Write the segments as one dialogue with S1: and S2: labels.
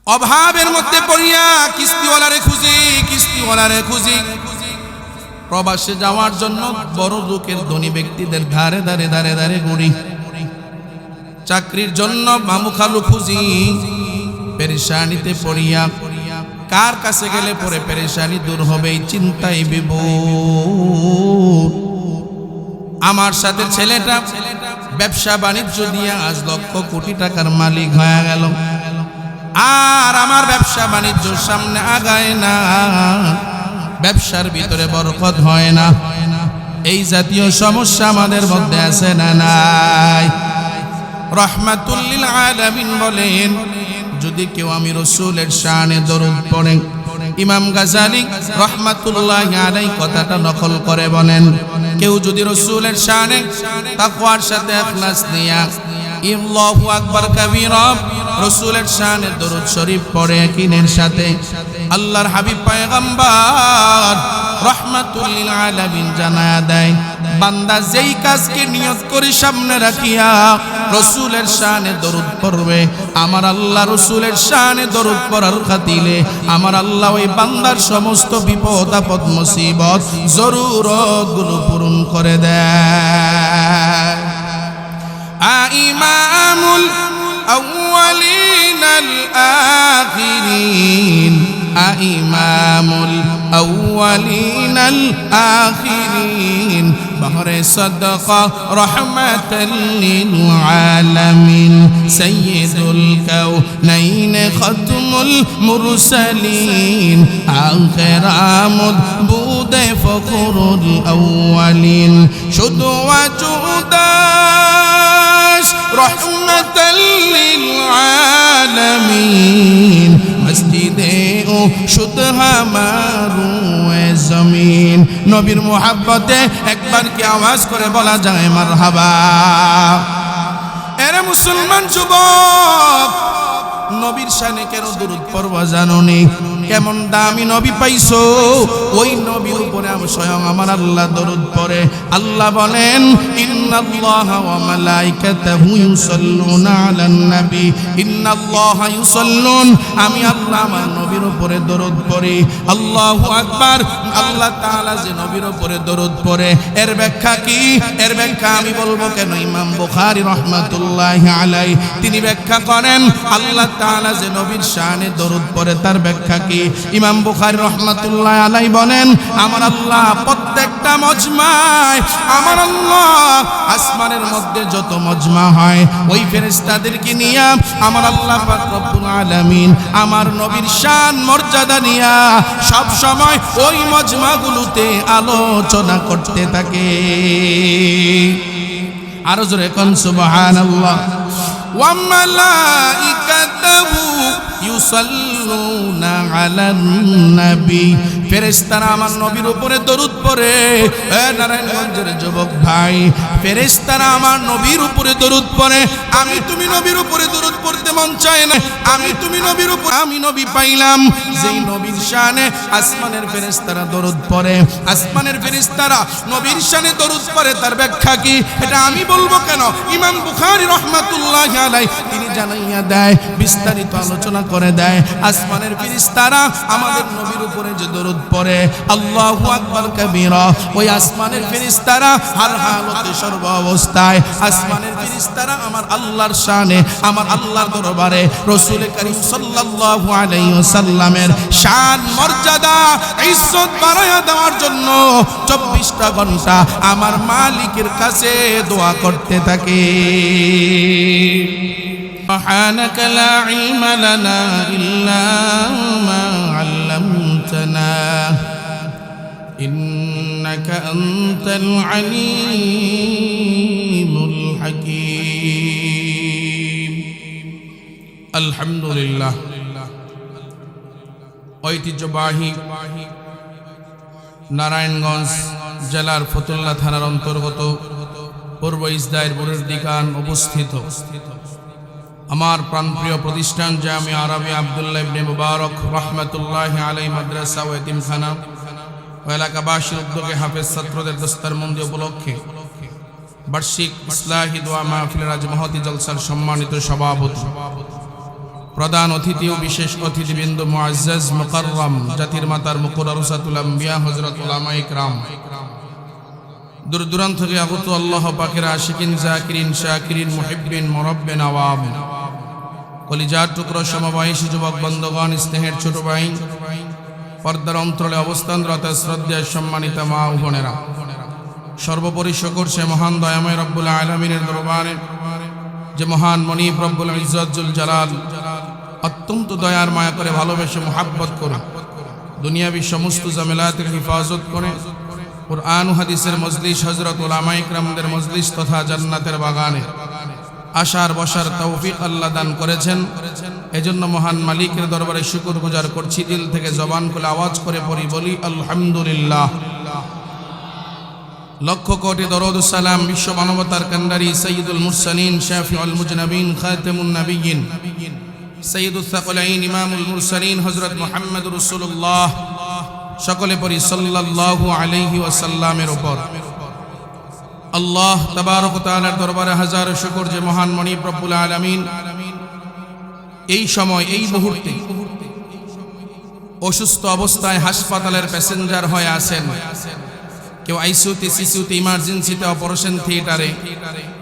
S1: অভাবের মধ্যে পড়িয়া কিস্তিওয়ালারে খুঁজি প্রবাসে যাওয়ার জন্য বড় লোকের ধনী ব্যক্তিদের ধারে ধারে ঘুরি, চাকরির জন্য মামু খালু খুঁজি, পেরেশানিতে পড়িয়া কার কাছে গেলে পরে পেরেশানি দূর হবে এই চিন্তায় বিভোর। আমার সাথে ছেলেটা ব্যবসা বাণিজ্য দিয়ে আজ লক্ষ কোটি টাকার মালিক হয়ে গেল, আর আমার ব্যবসা বাণিজ্য সামনে আগায় না, ব্যবসার ভিতরে বরকত হয় না। এই জাতীয় সমস্যা আমাদের মধ্যে আছে না নাই? রাহমাতুল লিল আলামিন বলেন, যদি কেউ আমি রাসূলের শানে দরুদ পড়ে, ইমাম গাজালি রাহমাতুল্লাহি আলাইহি কথাটা নকল করে বলেন, কেউ যদি রাসূলের শানে তাকওয়ার সাথে ইখলাস নিয়া আল্লাহু আকবার কাবীরা রাসূলের শানে দরুদ শরীফ পড়ে কিনের সাথে, আল্লাহর হাবিব পয়গম্বর রাহমাতুল লিল আলামিন জানায়া দেয়, বান্দা যেই কাজকে নিয়ত করে সামনে রাখিয়া রাসূলের শানে দরুদ পড়বে, আমার আল্লাহ রাসূলের শানে দরুদ পড়ার খাতিরে আমার আল্লাহ ওই বান্দার সমস্ত বিপদ আপদ মুসিবত জরুরতগুলো পূরণ করে দেয়। ইমামুল আউয়ালিনাল আখিরিন, ইমামুল আউয়ালিনাল আখিরিন, বহরে সাদকা রাহমাতাল লিল আলামিন, সাইয়্যিদুল কাউনাইন খাতমুল মুরসালিন, আখিরামুদ বুদে ফখরুল আউয়ালিন, শুধু ওয়াজুদাস রাহমাতাল লিল আলামিন, মসজিদে ও শুদ্ধ হামারু জমিন। নবীর মোহাব্বতে একবার কি আওয়াজ করে বলা যায় মারহাবা? এরে মুসলমান যুবক, নবীর শানে কেন দরুদ পড়বা জানোনি? কেমন দামি নবী পাইছো, ওই নবীর উপরে স্বয়ং আমার আল্লাহ দরুদ পড়ে। আল্লাহ বলেন, ইন্নাল্লাহা ওয়া মালাইকাতাহু ইউসাল্লুনা আলান নবী, ইন্নাল্লাহা ইউসাল্লুন, আমি আল্লাহ আমার নবীর উপরে দরুদ পড়ি। আল্লাহু আকবার। আল্লাহ তাআলা যে নবীর উপরে দরুদ পড়ে, এর ব্যাখ্যা কি? এর ব্যাখ্যা আমি বলবো কেন? ইমাম বুখারী রাহমাতুল্লাহি আলাইহি তিনি ব্যাখ্যা করেন, আল্লাহ তাআলা যে নবীর শানে দরুদ পড়ে তার ব্যাখ্যা কি? ইমাম বুখারী রাহমাতুল্লাহি আলাইহি বলেন, আমার আল্লাহ প্রত্যেকটা মজমায়, আমার আল্লাহ আসমানের মধ্যে যত মজমা হয় ওই ফেরেশতাদেরকে নিয়ে আমার আল্লাহ পাক রব্বুল আলামিন আমার নবীর শান মর্যাদা নিয়ে সব সময় ওই মজমাগুলোতে আলোচনা করতে থাকে। আরো জোরে কোন সুবহানাল্লাহ। ওয়া মালাইকাতাহু ইউসাল্লুনা আলান নবী, ফেরেশতারা আমার নবীর উপরে দরুদ পড়ে। এ নারায়ণগঞ্জের যুবক ভাই, ফেরেশতারা আমার নবীর উপরে দরুদ পড়ে। আমি তুমি নবীর উপরে দরুদ পড়তে মন চায় না, আমি তুমি নবীর উপর, আমি নবী পাইলাম যেই নবীর শানে আসমানের ফেরেশতারা দরুদ পড়ে। আসমানের ফেরেশতারা নবীর শানে দরুদ পড়ে, তার ব্যাখ্যা কি? এটা আমি বলবো কেন? ইমাম বুখারী রাহমাতুল্লাহি আলাইহি তিনি জানাইয়া দেয়, বিস্তারিত আলোচনা করে দেয়। আসমানের ফেরেশতারা আমাদের নবীর উপরে যে দরুদ পড়ে, আল্লাহু আকবার কাবীরা, ওই আসমানের ফেরেশতারা হর হালতে সর্ব অবস্থায় আসমানের ফেরেশতারা আমার আল্লাহর শানে, আমার আল্লাহর দরবারে রাসূল করিম সাল্লাল্লাহু আলাইহি ওয়াসাল্লামের শান মর্যাদা ইজ্জত বাড়ায়া দেওয়ার জন্য 24টা ঘন্টা আমার মালিকের কাছে দোয়া করতে থাকে। سبحانك لا علم لنا إلا ما علمتنا إنك أنت العليم الحكيم। الحمد لله। ঐতিহ্যবাহী নারায়ণগঞ্জ জেলার ফতুল্লা থানার অন্তর্গত পূর্ব ইসদাইর বুরুরদিকান অবস্থিত আমার প্রাণপ্রিয় প্রতিষ্ঠান জামিয়া আরবিয়া আব্দুল্লাহ ইবনে মুবারক রাহমাতুল্লাহি আলাইহি মাদ্রাসা ও এতিমখানা ও এলাকাবাসীর উদ্যোগে হাফেজ ছাত্রদের দস্তারবন্দি উপলক্ষে বার্ষিক ইসলাহি দোয়া মাহফিলের আজ মহতি জলসার সম্মানিত সভাপতি প্রধান অতিথি ও বিশেষ অতিথিবৃন্দ মুআজ্জাজ মুকাররম জাতির মাতার মুকররসাতুল আম্বিয়া হযরত উলামায়ে ইকরাম, দূর দূরান্ত থেকে আগত আল্লাহ পাকের আশিকিন জাকিরিন শাকিরিন মুহিব্বিন মুরাব্বিন আওয়াম, কলিজার টুকরো সমবয়সী যুবক বন্ধুগণ, স্নেহের ছোট ভাই, পর্দার অন্তরালে অবস্থানরত শ্রদ্ধেয় সম্মানিত মা ও বোনেরা, সর্বোপরি শুকর সে মহান দয়াময় রব্বুল আলামিনের দরবারে যে মহান মনিব রব্বুল ইজ্জত জুল জালাল অত্যন্ত দয়ার মায়া করে ভালোবেসে মুহাব্বত করে দুনিয়াবি সমস্ত ঝামেলাতের হিফাজত করে কুরআন ও হাদিসের মজলিস, হযরত উলামায়ে ইকরামদের মজলিস তথা জান্নাতের বাগানে আসার বসার তৌফিক আল্লাহ দান করেছেন। এজন্য মহান মালিকের দরবারে শুকরগুজার করছি, দিল থেকে জবান খুলে আওয়াজ করে পড়ি বলি আলহামদুলিল্লাহ। লক্ষ কোটি দরুদ ও সালাম বিশ্ব মানবতার কান্ডারি সাইয়্যিদুল মুরসালিন শাফিউল মুজনাবিন খাতামুন নবিয়্যিন সাইয়্যিদুস সাকলাইন ইমামুল মুরসালিন হযরত মুহাম্মদুর রাসূলুল্লাহ সকলে পড়ি সাল্লাল্লাহু আলাইহি ওয়াসাল্লামের উপর। আল্লাহ তাবারক ওয়া তাআলার দরবারে হাজার শুকর যে মহান মনিব রব্বুল আলামিন এই সময় এই মুহূর্তে অসুস্থ অবস্থায় হাসপাতালের প্যাসেঞ্জার হয়ে আছেন, কেউ আইসিইউতে, সিসিইউতে, ইমার্জেন্সিতে, অপারেশন থিয়েটারে,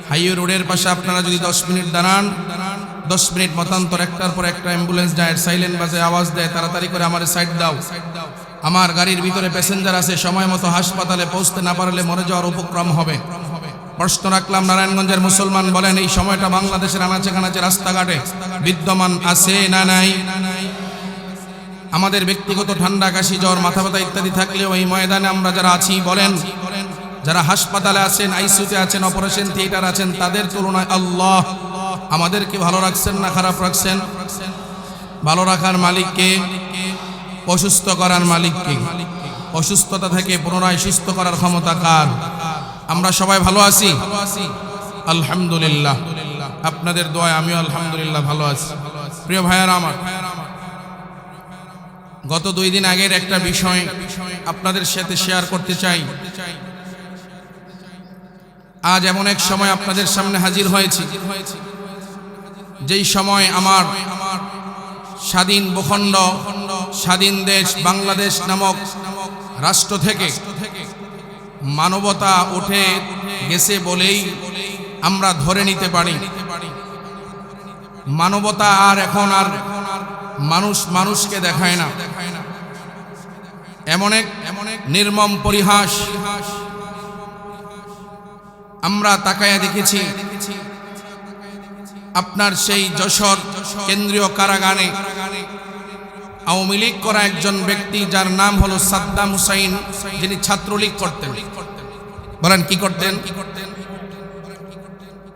S1: হাইওয়ে রোডের পাশে আপনারা যদি 10 মিনিট দাঁড়ান, 10 মিনিট মতান্তর একটার পর একটা অ্যাম্বুলেন্স যায়, সাইলেন্ট বাজে, আওয়াজ দেয়, তাড়াতাড়ি করে আমার সাইড দাও, আমার গাড়ির ভিতরে প্যাসেঞ্জার আছে, সময় মতো হাসপাতালে পৌঁছতে না পারলে মরে যাওয়ার উপক্রম হবে। প্রশ্ন রাখলাম, নারায়ণগঞ্জের মুসলমান বলেন এই সময়টা বাংলাদেশের আনাচে কানাচে রাস্তাঘাটে বিদ্যমান আছে না নাই? আমাদের ব্যক্তিগত ঠান্ডা, কাশি, জ্বর, মাথা ব্যথা ইত্যাদি থাকলেও এই ময়দানে আমরা যারা আছি বলেন, যারা হাসপাতালে আছেন, আইসিইউতে আছেন, অপারেশন থিয়েটার আছেন, তাদের তুলনায় আল্লাহ আমাদেরকে ভালো রাখছেন না খারাপ রাখছেন? ভালো রাখার মালিককে, অসুস্থ করার মালিককে, অসুস্থতা থেকে পুনরায় সুস্থ করার ক্ষমতা কার? আমরা সবাই ভালো আছি আলহামদুলিল্লাহ। আপনাদের দোয়ায় আমিও আলহামদুলিল্লাহ ভালো আছি। প্রিয় ভাইয়ারা আমার, গত 2 দিন আগের একটা বিষয় আপনাদের সাথে শেয়ার করতে চাই। আজ এমন এক সময় আপনাদের সামনে হাজির হয়েছি যেই সময় আমার স্বাধীন ভূখণ্ড, স্বাধীন দেশ বাংলাদেশ নামক রাষ্ট্র থেকে মানবতা উঠে গেছে বলেই আমরা ধরে নিতে পারি। মানবতা আর এখন আর মানুষ মানুষকে দেখায় না। এমন এক নির্মম পরিহাস আমরা তাকায়া দেখেছি। আপনার সেই যশোর কেন্দ্রীয় কারাগারে আওয়ামী লীগ করা একজন ব্যক্তি, যার নাম হলো সাদ্দাম হুসাইন, যিনি ছাত্রলীগ করতেন। বলেন কি করতেন?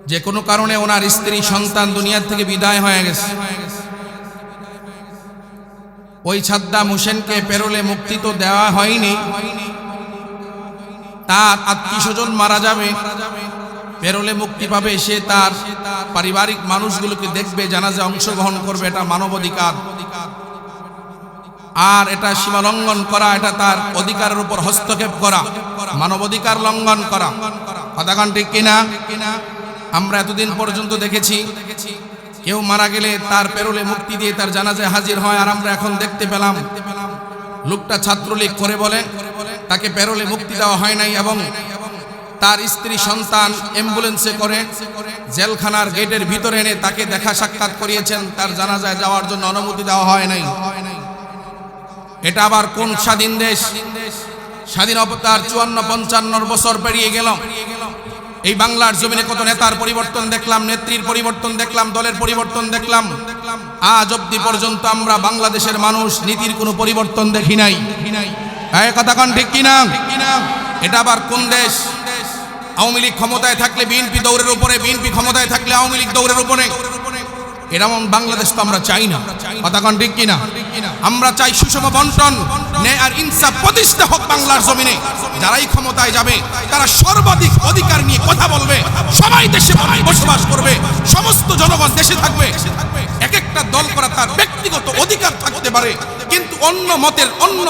S1: যে কোনো কারণে ওনার স্ত্রী সন্তান দুনিয়া থেকে বিদায় হয়ে গেছে। ওই সাদ্দাম হোসেনকে পেরোলে মুক্তি তো দেওয়া হয়নি, তার আত্মীয়স্বজন মারা যাবে, পেরোলে মুক্তি পাবে, সে তার পারিবারিক মানুষগুলোকে দেখবে, জানাজায় অংশগ্রহণ করবে। এটা মানবাধিকার, আর এটা সীমা লঙ্ঘন করা, এটা তার অধিকারের উপর হস্তক্ষেপ করা, মানবাধিকার লঙ্ঘন করা। কথাগান ঠিক কিনা? আমরা এতদিন পর্যন্ত দেখেছি কেউ মারা গেলে তার পেরোলে মুক্তি দিয়ে তার জানাজায় হাজির হয়, আর আমরা এখন দেখতে পেলাম লোকটা ছাত্রলীগ করে বলে তাকে পেরোলে মুক্তি দেওয়া হয় নাই, এবং তার স্ত্রী সন্তান অ্যাম্বুলেন্সে করে জেলখানার গেটের ভিতরে এনে তাকে দেখা সাক্ষাৎ করিয়েছেন, তার জানাজায় যাওয়ার জন্য অনুমতি দেওয়া হয় নাই। এটা আবার কোন স্বাধীন দেশ? স্বাধীনতার 54-55 বছর পেরিয়ে গেল। এই বাংলার জমিনে কত নেতার পরিবর্তন দেখলাম, নেত্রীর পরিবর্তন দেখলাম, দলের পরিবর্তন দেখলাম। আজ অবধি পর্যন্ত আমরা বাংলাদেশের মানুষ নীতির কোনো পরিবর্তন দেখি নাই। এই কথা কোন ঠিক কিনা? এটা আবার কোন দেশ? আওয়ামী লীগ ক্ষমতায় থাকলে বিএনপি দৌড়ের উপরে, বিএনপি ক্ষমতায় থাকলে আওয়ামী লীগ দৌড়ের উপরে। এরকম বাংলাদেশ তো আমরা চাই না। কথা কোন ঠিক কিনা? আমরা চাই সুষম বন্টন, ন্যায় আর ইনসাফ প্রতিষ্ঠা হোক বাংলার জমিনে। যারাই ক্ষমতায় যাবে তারা সর্বাধিক অধিকার নিয়ে কথা বলবে, সবাই দেশে বসবাস করবে, সমস্ত জনগণ দেশে থাকবে। এক একটা দল করা তার ব্যক্তিগত অধিকার থাকতে পারে, কিন্তু অন্য মতের, অন্য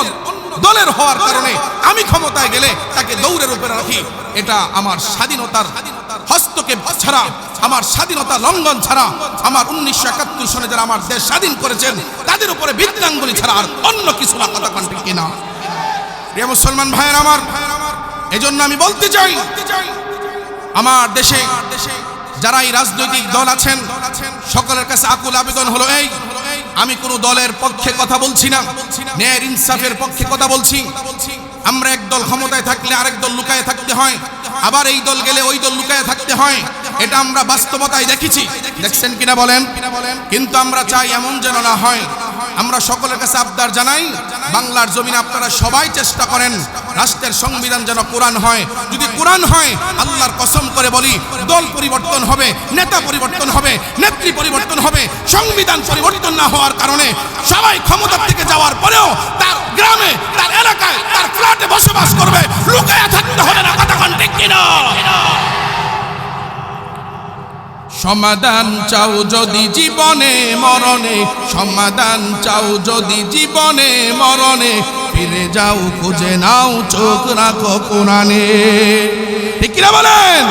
S1: দলের হওয়ার কারণে আমি ক্ষমতায় গেলে তাকে দৌড়ের উপরে রাখি, এটা আমার স্বাধীনতার হস্তক্ষেপ ছাড়া আমার স্বাধীনতা লঙ্ঘন ছাড়া, আমার 1971 সনে যারা আমার দেশ স্বাধীন করেছেন তাদের উপরে বিদ্যাঙ্গুলি ছাড়া আর অন্য কিছু না। কথা ঠিক কিনা? প্রিয় মুসলমান ভাইয়ের আমার, এজন্য আমি বলতে চাই, আমার দেশে যারা এই রাজনৈতিক দল আছেন সকলের কাছে আকুল আবেদন হলো এই, আমি কোনো দলের পক্ষে কথা বলছি না, ন্যায় ইনসাফের পক্ষে কথা বলছি। আমরা এক দল ক্ষমতায় থাকলে আরেক দল লুকায়ে থাকতে হয়, আবার এই দল গেলে ওই দল লুকায়ে থাকতে হয়। এটা আমরা বাস্তবতায় দেখেছি, দেখছেন কিনা বলেন? কিন্তু আমরা চাই এমন যেন না হয়। আমরা সকলের কাছে আবদার জানাই, বাংলার জমিনে আপনারা সবাই চেষ্টা করেন রাষ্ট্রের সংবিধান যেন কোরআন হয়। যদি কোরআন হয়, আল্লাহর কসম করে বলি, দল পরিবর্তন হবে, নেতা পরিবর্তন হবে, নেত্রী পরিবর্তন হবে, সংবিধান পরিবর্তন না হওয়ার কারণে সবাই ক্ষমতা থেকে যাওয়ার পরেও তার গ্রামে, তার এলাকায়, তার ফ্ল্যাটে বসবাস করবে, লুকায়া থাকতে হবে না। কথা ঠিক কিনা? সমাধান চাও যদি জীবনে মরণে, সমাধান চাও যদি জীবনে মরণে, ফিরে যাও খুঁজে নাও চোখ রাখো কোরআনে। ঠিক কিনা বলেন?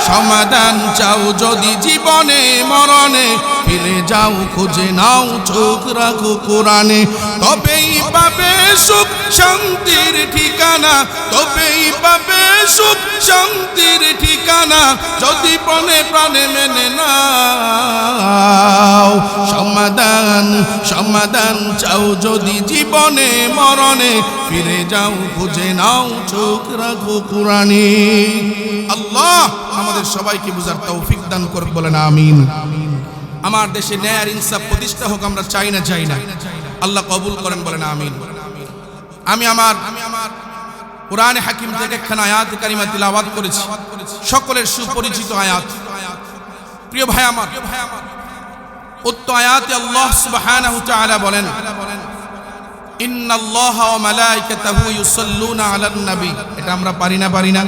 S1: সমাধান চাও যদি জীবনে মরণে, ফিরে যাও খুঁজে নাও চোখ রাখো কোরআনে। তবেই পাবে সুখ শান্তির ঠিকানা, তবেই পাবে সুখ শান্তির ঠিকানা, যদি প্রাণে প্রাণে মেনে নাও সমাধান। সমাধান চাও যদি জীবনে মরণে, ফিরে যাও খুঁজে নাও চোখ রাখো কোরআনে। আল্লাহ আমাদের সবাইকে বুঝার তৌফিক দান করুক, বলেন আমিন। আমার দেশে ন্যায় আর ইনসাফ প্রতিষ্ঠা হোক, আমরা চাই না, চাই না। আল্লাহ কবুল করেন, বলেন আমিন। আমি আমার কুরআনে হাকিম থেকে একখানা আয়াত কারিমা তিলাওয়াত করেছি, সকলের সুপরিচিত আয়াত। প্রিয় ভাই আমার, উক্ত আয়াতে আল্লাহ সুবহানাহু ওয়া তাআলা বলেন, ইন্নাল্লাহা ওয়া মালাইকাতাহু ইউসাল্লুনা আলান নবী। এটা আমরা পারি না, পারি না?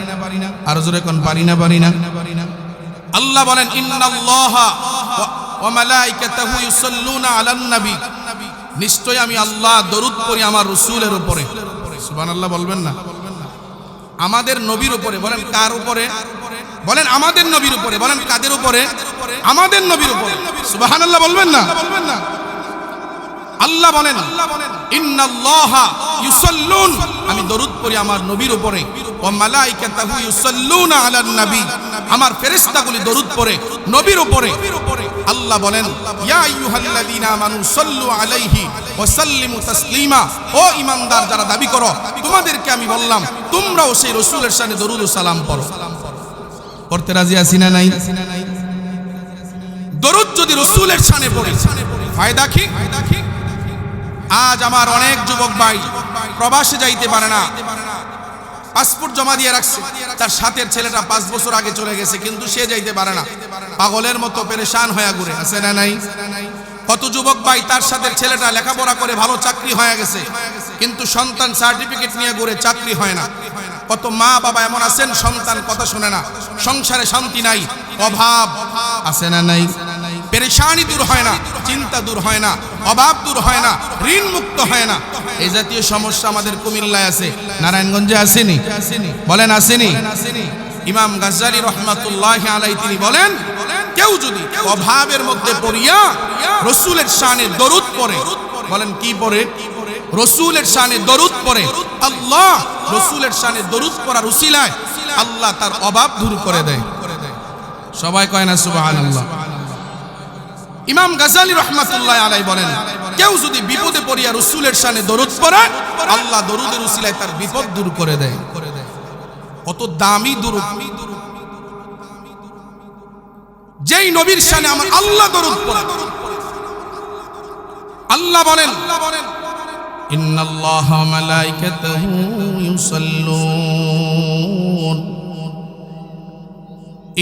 S1: আর জোরে কোন পারি না, পারি না? আল্লাহ বলেন, ইন্নাল্লাহা ওয়া মালাইকাতাহু ইউসাল্লুনা আলান নবী, নিশ্চয় আমি আল্লাহ দরুদ পড়ি আমার রাসূলের উপরে। সুবহানাল্লাহ বলবেন না? আমাদের নবীর উপরে। বলেন কার উপরে? বলেন আমাদের নবীর উপরে। বলেন কাদের উপরে? আমাদের নবীর উপরে। সুবহানাল্লাহ বলবেন না? আল্লাহ বলেন, ইন্নাল্লাহা ইউসাল্লুন, আমি দরুদ পড়ি আমার নবীর উপরে, ওয়া মালাইকাতাহু ইউসাল্লুনা আলান নবী, আমার ফেরেশতাগুলি দরুদ পড়ে নবীর উপরে। আল্লাহ বলেন, ইয়া আইয়ুহাল্লাযীনা আমানু সাল্লু আলাইহি ওয়া সাল্লিমু তাসলিমা, ও ঈমানদার যারা দাবি করো, তোমাদেরকে আমি বললাম তোমরাও সেই রাসূলের শানে দরুদ ও সালাম পড়ো। পড়তে রাজি আছি না নাই? দরুদ যদি রাসূলের শানে পড়ি ফায়দা কি? আজ আমার অনেক যুবক ভাই প্রবাসে যাইতে পারে না, পাসপোর্ট জমা দিয়ে রাখছে, তার সাথের ছেলেটা 5 বছর আগে চলে গেছে, কিন্তু সে যাইতে পারে না, পাগলের মতো পেরেশান হয়ে ঘুরে আছে না নাই? কত যুবক ভাই তার সাথে ছেলেটা লেখাপড়া করে ভালো চাকরি হয়ে গেছে, কিন্তু সন্তান সার্টিফিকেট নিয়ে ঘুরে, চাকরি হয় না। কত মা বাবা এমন আছেন সন্তান কথা শুনে না, সংসারে শান্তি নাই, অভাব আছে না নাই? পেরেশানি দূর হয় না, চিন্তা দূর হয় না, অভাব দূর হয় না, ঋণ মুক্ত হয় না। এই জাতীয় সমস্যা আমাদের কুমিল্লায় আছে, নারায়ণগঞ্জে আসেনি? বলেন আসেনি? ইমাম গাজ্জালী রাহমাতুল্লাহি আলাইহি তিনি বলেন, কেউ যদি অভাবের মধ্যে পড়িয়া রাসূলের শানে দরুদ পড়ে, বলেন কি পড়ে? রাসূলের শানে দরুদ পড়ে, আল্লাহ রাসূলের শানে দরুদ পড়ার উসিলায় আল্লাহ তার অভাব দূর করে দেয়। সবাই কয় না সুবহানাল্লাহ? ইমাম গাজ্জালী রাহমাতুল্লাহি আলাইহি বলেন, কেউ যদি বিপদে পড়িয়া রাসূলের শানে দরুদ পড়ে, আল্লাহ দরুদের উসিলায় তার বিপদ দূর করে দেয়। কত দামি দরুদ! যেই নবীর শানে আমার আল্লাহ দরুদ পড়ে, আল্লাহ বলেন, ইন্নাল্লাহা ওয়া মালাইকাতাহু ইউসাল্লুন,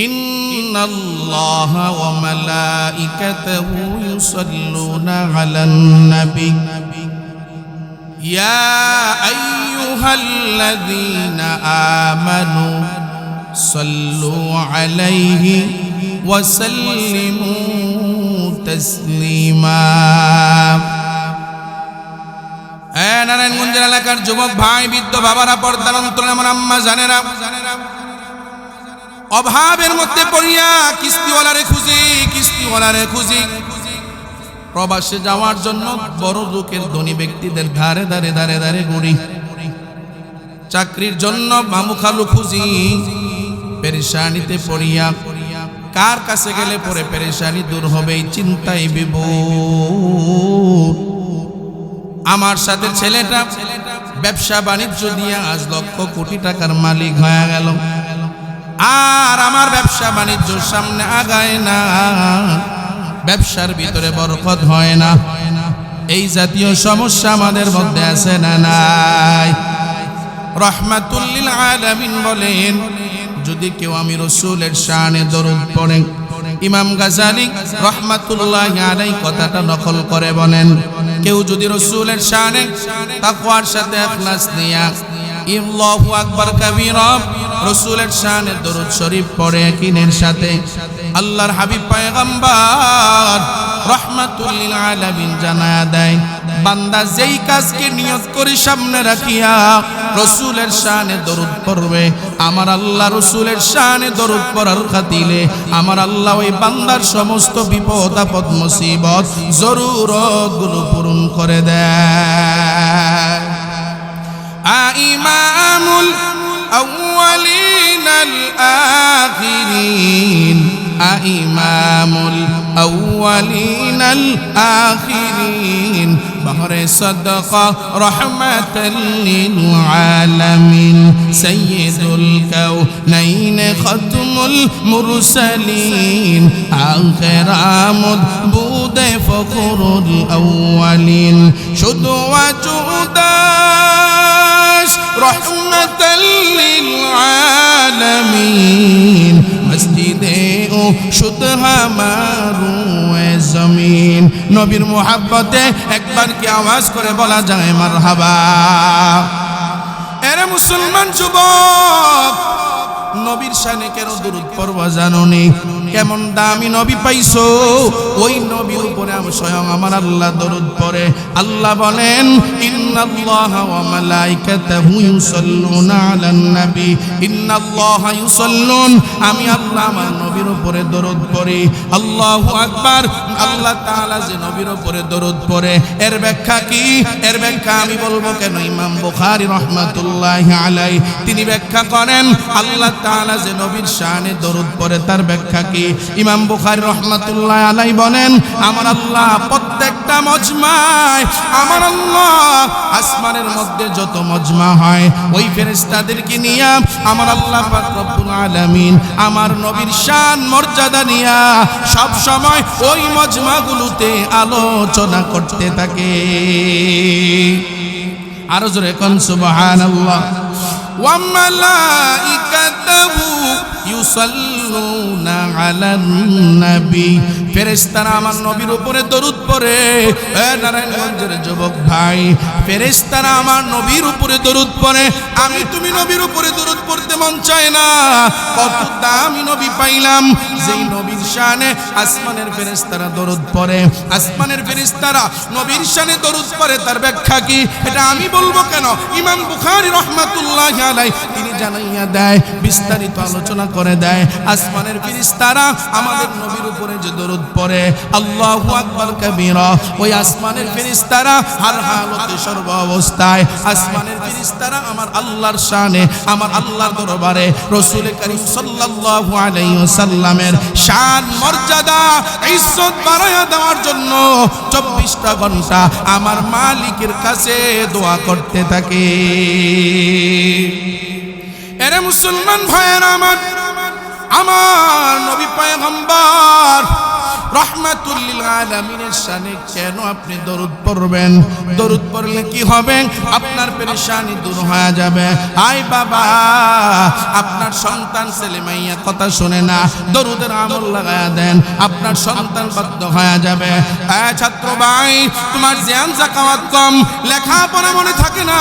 S1: ইন্নাল্লাহা ওয়া মালাইকাতাহু ইউসাল্লুনা আলান নবী, ইয়া আইয়ুহাল্লাযীনা আমানু সাল্লু আলাইহি ওয়া সাল্লিমু তাসলিমা। নারায়ণগঞ্জের এলাকার যুবক ভাই, বৃদ্ধ বাবারা, পর্দার অন্তরে আমার আম্মা জানেরা, অভাবের মধ্যে পড়িয়া কিস্তিওয়ালারে খুঁজি প্রবাসে যাওয়ার জন্য বড় লোকের ধনী ব্যক্তিদের ধারে ধারে ঘুরি, চাকরির জন্য মামু খালু খুঁজি, পেরেশানিতে পড়িয়া কার কাছে গেলে পরে পেরেশানি দূর হবে এই চিন্তায় বিভোর। আমার সাথে ছেলেটা ব্যবসা বাণিজ্য দিয়ে আজ লক্ষ কোটি টাকার মালিক হয়ে গেল, আর আমার ব্যবসা বাণিজ্য সামনে আগায় না, ব্যবসার ভিতরে বরকত হয় না। এই জাতীয় সমস্যা আমাদের মধ্যে আছে না নাই? রহমাতুল লিল আলামিন বলেন, যদি কেউ আমি রাসূলের শানে দরুদ পড়ে, ইমাম গাজালি রহমাতুল্লাহি আলাইহি কথাটা নকল করে বলেন, কেউ যদি রাসূলের শানে তাকওয়ার সাথে ইখলাস নিয়া আল্লাহু আকবার কাবীরা রাসূলের শানে দরুদ শরীফ পড়ে কিনের সাথে, আল্লাহর হাবিব পয়গম্বর রহমাতুল লিল আলামিন জানায়া দেয়, বান্দা যেই কাজকে নিয়ত করে সামনে রাখিয়া রাসূলের শানে দরুদ পড়বে, আমার আল্লাহ রাসূলের শানে দরুদ পড়ার খাতিরে আমার আল্লাহ ওই বান্দার সমস্ত বিপদ আপদ মুসিবত জরুরতগুলো পূরণ করে দেয়। ইমামুল আউয়ালিনাল আখিরিন, ইমামুল আউয়ালিনাল আখিরিন, বহরে সাদকা রহমাতাল লিল আলামিন, সাইয়্যিদুল কাউনাইন খাতমুল মুরসালিন, আখিরামুদ বুদে ফখরুল আউয়ালিন, শুধু ওয়াজুদাস রহমাতাল লিল আলামিন, মসজিদে ও শুদ্ধ হামারু জমিন। নবীর মোহাব্বতে একবার কি আওয়াজ করে বলা যায় মারহাবা? এরে মুসলমান যুবক, নবীর শানে কেন দরুদ পড়বা জানোনি? কেমন দামি নবী পাইছো, ওই নবীর উপরে স্বয়ং আমার আল্লাহ দরুদ পড়ে। আল্লাহ বলেন, ইন্নাল্লাহা ওয়া মালাইকাতাহু ইউসাল্লুনা আলান নবী, ইন্নাল্লাহা ইউসাল্লুন, আমি আল্লাহ আমার নবীর উপরে দরুদ পড়ি। আল্লাহু আকবার। আল্লাহ তাআলা যে নবীর উপরে দরুদ পড়ে, এর ব্যাখ্যা কি? এর ব্যাখ্যা আমি বলবো কেন? ইমাম বুখারী রাহমাতুল্লাহি আলাইহি তিনি ব্যাখ্যা করেন, আল্লাহ তাআলা যে নবীর শানে দরুদ পড়ে তার ব্যাখ্যা কি? ইমাম বুখারী রাহমাতুল্লাহি আলাইহি বলেন, আমার আল্লাহ প্রত্যেকটা মজমায়, আমার আল্লাহ আসমানের মধ্যে যত মজমা হয় ওই ফেরেশতাদেরকে নিয়ে আমার আল্লাহ পাক রব্বুল আলামিন আমার নবীর শান মর্যাদা নিয়ে সব সময় ওই মজমাগুলোতে আলোচনা করতে থাকে। আরো জোরে কোন সুবহানাল্লাহ। ওয়া মালাইকাতুহু ইউসাল্লুনা আলান নবী, ফেরেশতারা আমার নবীর উপরে দরুদ পড়ে। এ নারায়ণগঞ্জের যুবক ভাই, ফেরেশতারা আমার নবীর উপরে দরুদ পড়ে। আমি তুমি নবীর উপরে দরুদ পড়তে মন চায় না? কত দামি নবী পাইলাম, যেই নবীর শানে আসমানের ফেরেশতারা দরুদ পড়ে। আসমানের ফেরেশতারা নবীর শানে দরুদ পড়ে, তার ব্যাখ্যা কি? এটা আমি বলবো কেন? ইমাম বুখারী রাহমাতুল্লাহি আলাইহি তিনি জানাইয়া দেয়, বিস্তারিত আলোচনা করে দেয়। আসমানের ফেরেশতারা আমাদের নবীর উপরে যে দরুদ পড়ে, আল্লাহু আকবার কাবীরা, ওই আসমানের ফেরেশতারা হর হালতে সর্ব অবস্থায় আসমানের ফেরেশতারা আমার আল্লাহর শানে, আমার আল্লাহর দরবারে রাসূল করিম সাল্লাল্লাহু আলাইহি ওয়াসাল্লামের শান মর্যাদা ইজ্জত বাড়ায়া দেওয়ার জন্য 24টা ঘন্টা আমার মালিকের কাছে দোয়া করতে থাকে। এরে মুসলমান ভাইয়েরা আমার, আমার নবী পয়গম্বর রহমাতুল লিল আলামিনের শানে কেন আপনি দরুদ পড়বেন? দরুদ পড়লে কি হবে? আপনার পেরেশানি দূর হয়ে যাবে। আই বাবা, আপনার সন্তান ছেলে মাইয়া কথা শুনে না, দরুদের আমল লাগায়া দেন, আপনার সন্তান বাধ্য হয়ে যাবে। ছাত্র ভাই, তোমার জ্ঞান জাকাত কম, লেখাপড়া মনে থাকে না,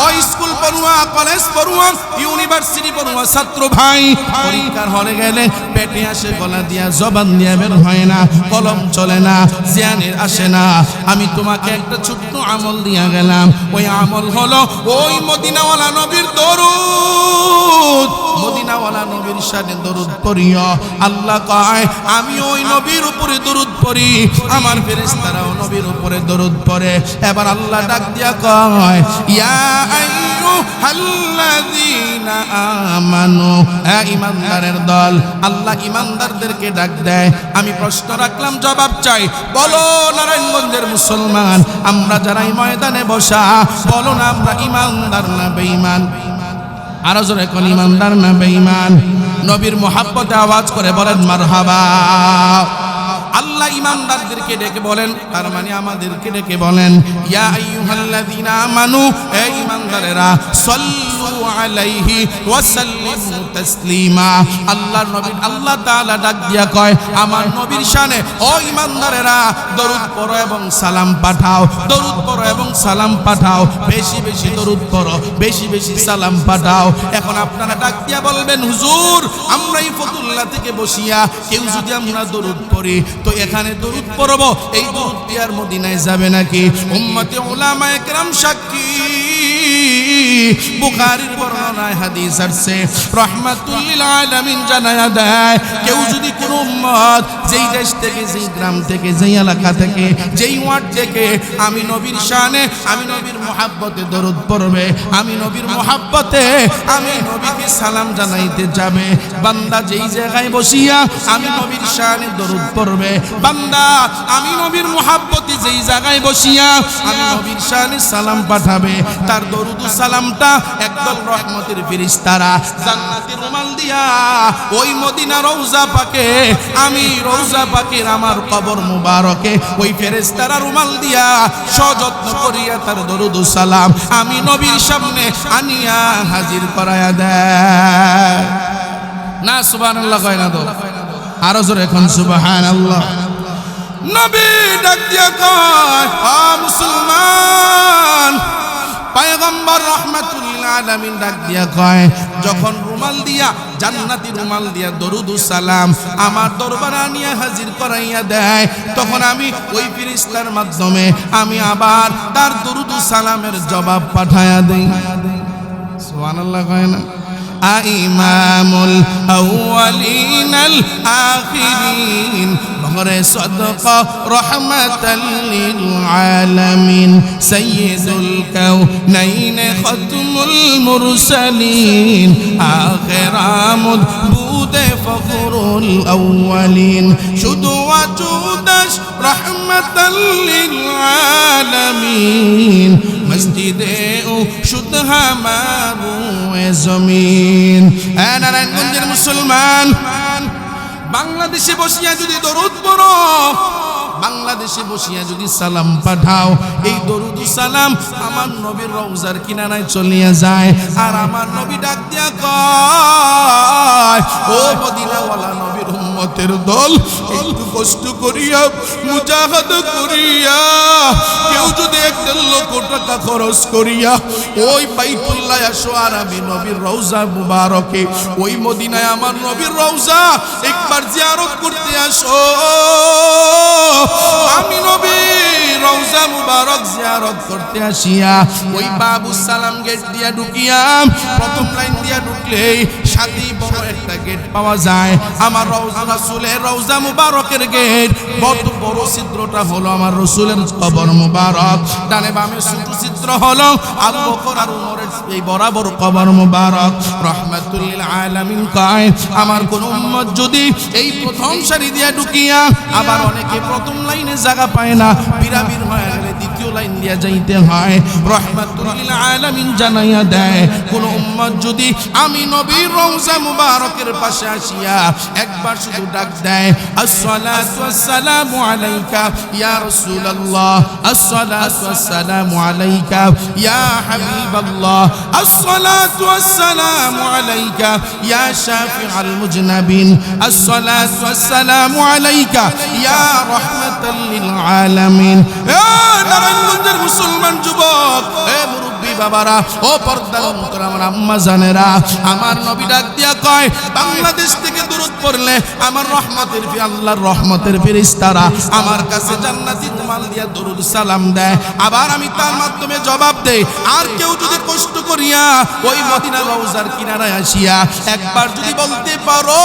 S1: ওই স্কুল পড়ুয়া, কলেজ পড়ুয়া, ইউনিভার্সিটি পড়ুয়া ছাত্র ভাই, পরীক্ষার হলে গেলে পেটে আসে গলা দিয়া, জবান দিয়া বের হয় না, কলম চলে না, জ্ঞানের আসে না। আমি তোমাকে একটা ছোট্ট আমল দিয়া গেলাম, ওই আমল হলো ওই মদিনাওয়ালা নবীর দরুদ। মদিনাওয়ালা নবীর শানে দরুদ পড়িও। আল্লাহ কয় আমি ওই নবীর উপরে দরুদ পড়ি, আমার ফেরেশতারাও নবীর উপরে দরুদ পড়ে। এবার আল্লাহ ডাক দিয়া কয় ইয়া আইয়ুহাল্লাযীনা আমানু, এ ঈমানদারের দল। আল্লাহ ঈমানদারদেরকে ডাক দেয়। আমি প্রশ্ন রাখলাম, জবাব চাই। বলো নারায়ণগঞ্জের মুসলমান, আমরা যারা এই ময়দানে বসা, বলো না আমরা ঈমানদার না বেঈমান? আরো জোরে কোন ঈমানদার না বেঈমান? নবীর মুহাব্বতে আওয়াজ করে বলেন মারহাবা। আল্লাহ ঈমানদারদেরকে ডেকে বলেন, তার মানে আমাদেরকে ডেকে বলেন ইয়া আইয়ুহাল্লাযীনা আমানু, হে ঈমানদারেরা, সাল্লু আলাইহি ওয়া সাল্লিমু তাসলিমা। আল্লাহর নবী আল্লাহ তাআলা ডাক দিয়া কয় আমার নবীর শানে, ও ঈমানদারেরা, দরুদ পড়ো এবং সালাম পাঠাও, দরুদ পড়ো এবং সালাম পাঠাও, বেশি বেশি দরুদ পড়ো, বেশি বেশি সালাম পাঠাও। এখন আপনারা ডাক দিয়া বলবেন হুজুর, আমরা এই ফতুল্লাহ থেকে বসিয়া কেউ যদি আমরা দরুদ পড়ি তো এখানে দরুদ পড়ব, এই দরুদ কি আর মদিনায় যাবে নাকি? উম্মতে উলামায়ে কেরাম সাক্ষী, বুখারীর বর্ণনায় হাদিস আছে, রাহমাতুল লিল আলামিন জানায়া দেয়, কেউ যদি কোন উম্মত যেই দেশ থেকে, যেই গ্রাম থেকে, যেই এলাকা থেকে, যেই ওয়ার্ড থেকে আমি নবীর শানে, আমি নবীর মুহাব্বতে দরুদ পড়বে, আমি নবীর মুহাব্বতে আমি নবীকে সালাম জানাইতে যাবে, বান্দা যেই জায়গায় বসিয়া আমি নবীর শানে দরুদ পড়বে, বান্দা আমি নবীর মুহাব্বতে যেই জায়গায় বসিয়া আমি নবীর শানে সালাম পাঠাবে, তার দরুদ ও সালামটা একদল রহমতের ফেরেশতারা জান্নাতের রুমাল দিয়া ওই মদিনা রওজা পাকে, আমি রওজা পাকের আমার কবর মুবারকে ওই ফেরেশতারা রুমাল দিয়া সযত্ন করিয়া তার দরুদ ও সালাম আমি নবীর সামনে আনিয়া হাজির করায়া দেয়। না সুবহানাল্লাহ কয় না তো? আরো জোরে এখন সুবহানাল্লাহ। নবী ডাক দিয়া কয় ও মুসলমান, পয়গম্বর রাহমাতুল লিল আলামিন ডাক দিয়া কয় যখন রুমাল দিয়া, জান্নাতি রুমাল দিয়া দরুদ ও সালাম আমার দরবারে আনিয়া হাজির করাইয়া দেয়, তখন আমি ওই ফেরেশতার মাধ্যমে আমি আবার তার দরুদ ও সালামের জবাব পাঠায়া দেই। সুবহানাল্লাহ কয় না? ইমামুল আউয়ালিনাল আখিরিন, বহরে সদকা রহমাতাল লিল আলামিন, সাইয়্যিদুল কাউনাইন খাতমুল মুরসালিন, আখিরামুদ বুদে ফখরুল আউয়ালিন, শুধু ওয়াজুদাস রহমাতাল লিল আলামিন, মসজিদে ও শুদ্ধ হামারু জমিন। নারায়ণগঞ্জের মুসলমান, বাংলাদেশে বসিয়া যদি দরুদ পড়ো, বাংলাদেশে বসিয়া যদি সালাম পাঠাও, এই দরুদ সালাম আমার নবীর রওজার কিনারায় চলিয়া যায়, আর আমার নবী ডাক দিয়া কয় ও মদিনাওয়ালা নবীর উম্মতের দল, একটু কষ্ট করিয়া মুজাহাদা করিয়া কেউ যদি 1 লক্ষ টাকা খরচ করিয়া ওই বাইতুল্লাহ আসো, আর আমি নবীর রওজা মুবারকে ওই মদিনায় আমার নবীর রওজা একবার জিয়ারত করতে আসো, আমি নবীর রওজা মুবারক জিয়ারত করতে আসিয়া ওই বাবুস সালাম গেট দিয়া ঢুকিয়া প্রথম লাইন দিয়া ঢুকলেই সাথী বড় একটা গেট পাওয়া যায়, আমার রাসূলের রওজা মুবারকের গেট। বড় বড় ছিদ্রটা হলো আমার রাসূলের কবর মুবারক, ডানে বামে ছোট ছিদ্র হলো আবু বকর আর ওমরের এই বরাবর কবর মুবারক। রাহমাতুল লিল আলামিন কয় আমার কোন উম্মত যদি এই প্রথম সারি দিয়া ঢুকিয়া, আবার অনেকে প্রথম লাইনে জায়গা পায় না, বিরাবির হয়ে গেলে দ্বিতীয় লাইন দিয়া যাইতে হয়, রাহমাতুল লিল আলামিন জানাইয়া দেয় কোন উম্মত যদি আমি নবীর রওজা মুবারকের পাশে আসিয়া একবার শুধু ডাক দেয় আসসালাতু ওয়াসসালামু আলাইকা ইয়া রাসূলুল্লাহ, আসসালাতু ওয়াসসালামু আলাইকা ইয়া হাবিবাল্লাহ, আসসালাতু ওয়াসসালামু আলাইকা ইয়া শাফিউল মুজনাবিন, আসসালাতু ওয়াসসালামু আলাইকা ইয়া রাহমাতাল লিল আলামিন। নারায়ণগঞ্জের মুসলমান যুবক, মুরব্বী বাবারা, ও পর্দার অন্তর আমার আম্মা জানেরা, আমার নবী ডাক দিয়া কয়, বাংলাদেশ থেকে দরুদ পড়লে আমার রহমতের আল্লাহর রহমতের ফেরেশতারা আমার কাছে জান্নাতি রুমাল দিয়া দরুদ সালাম দেয়, আবার আমি তার মাধ্যমে জবাব দেই। আর কেউ যদি কষ্ট করিয়া ওই মদিনা রওজার কিনারায় আসিয়া একবার যদি বলতে পারো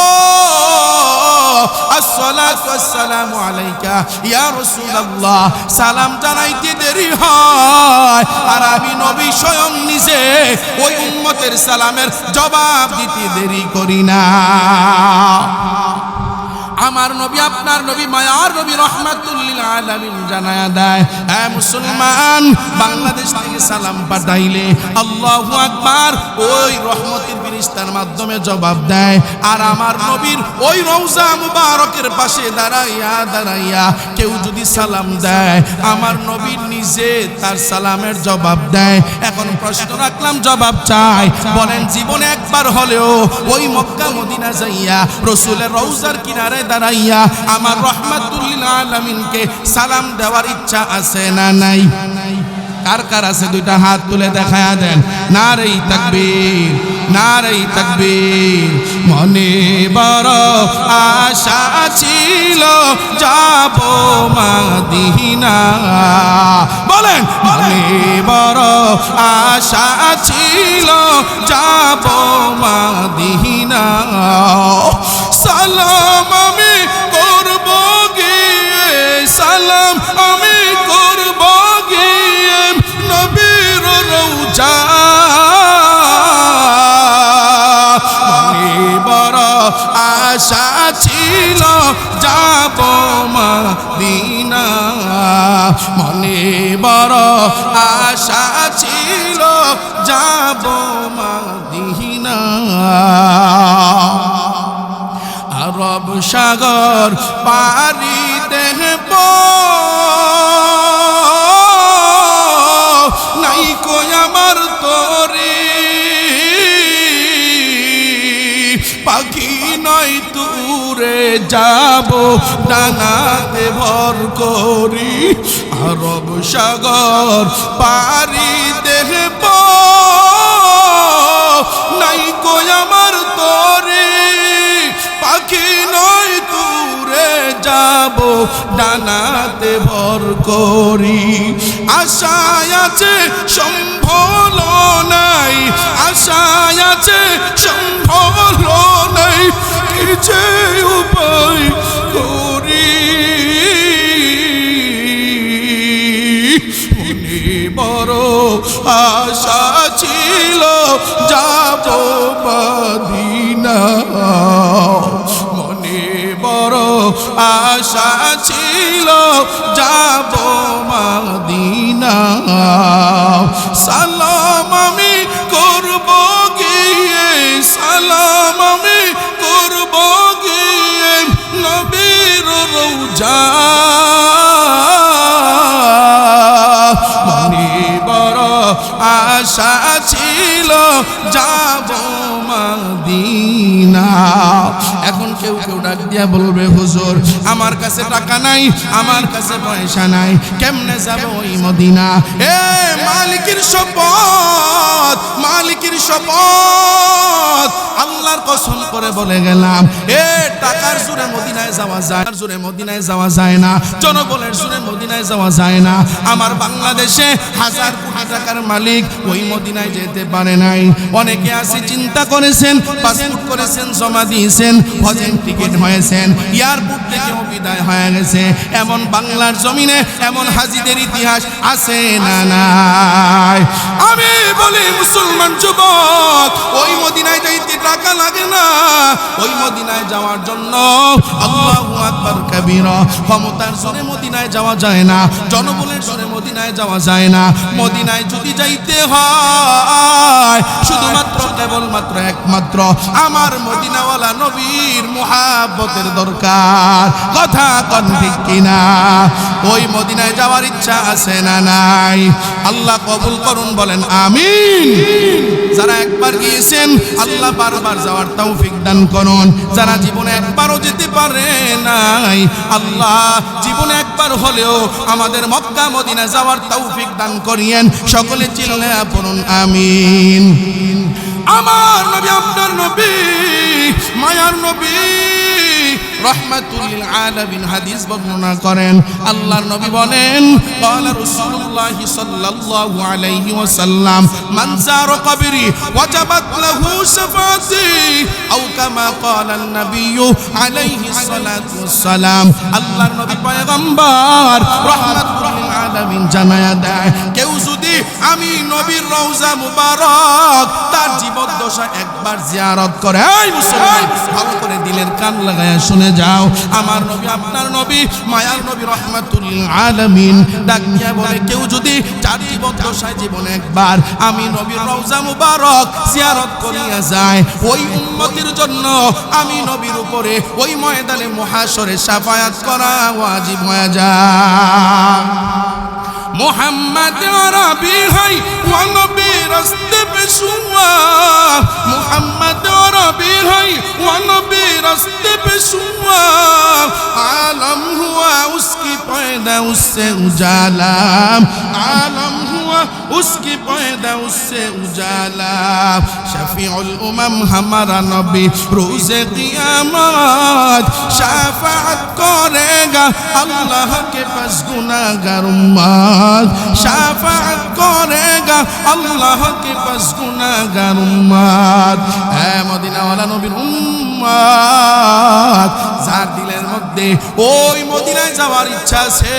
S1: আসসালাতু ওয়াসসালামু আলাইকা ইয়া রাসূলুল্লাহ, সালাম জানাইতে দেরি হয় আর আমি নবী স্বয়ং নিজে ওই উম্মতের সালামের জবাব দিতে দেরি করি না। আমার নবী আপনার নবী মায়ার নবী রহমাতুল লিল আলামিন জানায়া দেয়, হে মুসলমান, বাংলাদেশ থেকে সালাম পাঠাইলে আল্লাহু আকবার ওই রহমতের ফেরেশতার মাধ্যমে জবাব দেয়। আর আমার নবীর ওই রওজা মুবারকের পাশে দাঁড়াইয়া কেউ যদি সালাম দেয় আমার নবী নিজে তার সালামের জবাব দেয়। এখন প্রশ্ন রাখলাম, জবাব চাই, বলেন জীবনে একবার হলেও ওই মক্কা মদিনা যাইয়া রাসূলের রওজার কিনারে দাঁড়াইয়া আমার রহমাতুল লিল আলামিনকে সালাম দেওয়ার ইচ্ছা আছে না নাই? কার কার আছে দুইটা হাত তুলে দেখায়া দেন। নারে তাকবীর, নারে তাকবীর। মনে বড় আশা ছিল যাব মদিনা, বলেন মনে বড় আশা ছিল যাব মদিনা, সালাম আমি করব গিয়ে, সালাম আমি করব গিয়ে নবীর রওজা, মনে বড় আশা ছিল যাব মদিনা, মনে বড় আশা ছিল যাব মদিনা। আরব সাগর পারি দেব নাই কই আমার তোরে, পাখি নয় তুরে যাব ডানাতে ভর করি, আরব সাগর পারি দেব নাই কই আমার তোরে, পাখি নয় তুরে যাব ডানাতে ভর করি, আশায় আছে সম্ভল নাই, আশায় আছে সম্ভল নাই, কি যে উপায় করি, মনে বড় আশা ছিল যাব মদিনা, মনে বড় আশা ছিল যাব মদিনা, সালাম আমি করব গিয়ে, সালাম আমি করব গিয়ে নবীর রওজা, মনে বড় আশা ছিল যাব মদিনা। এখন কেউ কেউ ডাক দিয়া বলবে, হুজুর আমার কাছে টাকা নাই, আমার কাছে পয়সা নাই, কেমনে যাব ওই মদিনা? এ মালিকের শপথ, মালিকের শপথ, আল্লাহর কসম করে বলে গেলাম, এ টাকার জোরে মদিনায় যাওয়া যায়, জোরে মদিনায় যাওয়া যায় না, জনবলের জোরে মদিনায় যাওয়া যায় না। আমার বাংলাদেশে হাজার কোটি টাকার মালিক ওই মদিনায় যেতে পারে নাই। অনেকে আছে চিন্তা করেছেন, পাসপোর্ট করেছেন, জমা দিয়েছেন, হজের টিকিট হয়েছেন, এয়ারপোর্ট থেকেও বিদায় হয়ে গেছে। এমন বাংলার জমিনে এমন হাজিদের ইতিহাস আছে না নাই? আমি বলি মুসলমান যুবক, ওই মদিনায় যাইতে টাকা লাগে না, ওই মদিনায় যাওয়ার জন্য আল্লাহু আকবার কাবীরা, ক্ষমতার জোরে মদিনায় যাওয়া যায় না, জনবলের জোরে মদিনায় যাওয়া যায় না। মদিনায় যদি যাইতে হয় শুধুমাত্র শুধুমাত্র কেবলমাত্র একমাত্র আমার মদিনাওয়ালা নবীর মুহাব্বতের দরকার। কথা কোন ঠিক কিনা? ওই মদিনায় যাওয়ার ইচ্ছা আছে না নাই? আল্লাহ কবুল করুন, বলেন আমিন। যারা একবার গিয়েছেন আল্লাহ বারবার যাওয়ার তৌফিক দান করুন। যারা জীবনে একবারও যেতে পারে নাই আল্লাহ জীবনে একবার হলেও আমাদের মক্কা মদিনা যাওয়ার তৌফিক দান করিয়েন। সকলে চিল্লায়া পড়ুন আমিন। আমার নবী, আপনার নবী, মায়ার নবী রাহমাতুল লিল আলামিন হাদিস বর্ণনা করেন। আল্লাহর নবী বলেন, ক্বালা রাসূলুল্লাহ সাল্লাল্লাহু আলাইহি ওয়াসাল্লাম, মান যারা কবরি ওয়াজাবাত লাহু শাফাআতি আও কামা ক্বালা আন-নাবিয়্যু আলাইহি সালাতু ওয়াসসালাম। আল্লাহর নবী পয়গম্বর রাহমাতুল লিল আলামিন জানায়া দেয়, কেউ যদি আমি নবীর রওজা মুবারক তার জীবদ্দশা একবার জিয়ারত করে, এই মুসলমান ভালো করে দিলের কান লাগায়া শুনে যাও, আমার নবী, আপনার নবী, মায়ার নবী রাহমাতুল লিল আলামিন ডাক দিয়া বলে, কেউ যদি চার জীবদ্দশায় জীবনে একবার আমি নবীর রওজা মুবারক জিয়ারত করিয়া যায়, ওই উম্মতের জন্য আমি নবীর উপরে ওই ময়দানে মুহাশরে শাফায়াত করা ওয়াজিব হয়ে যায়। মোহাম্মদ আরবি হাই ওয়া নবী রাস্তে পে শুয়া, মোহাম্মদ আরবি হাই ওয়া নবী রাস্তে পে শুয়া, आलम हुआ उसकी पैदा उससे उजाला, आलम हुआ उसकी पैदा उससे उजाला, शफीउल उमम हमारा नबी रोज़े क़ियामत शफ़ाअत करेगा अल्लाह के पास गुनाहगार उम्मत, शफ़ाअत करेगा अल्लाह के पास गुनाहगार उम्मत। ऐ मदीना वाला नबीर उम्मत, যার দিলের মধ্যে ওই মদিনায় যাওয়ার ইচ্ছা আছে,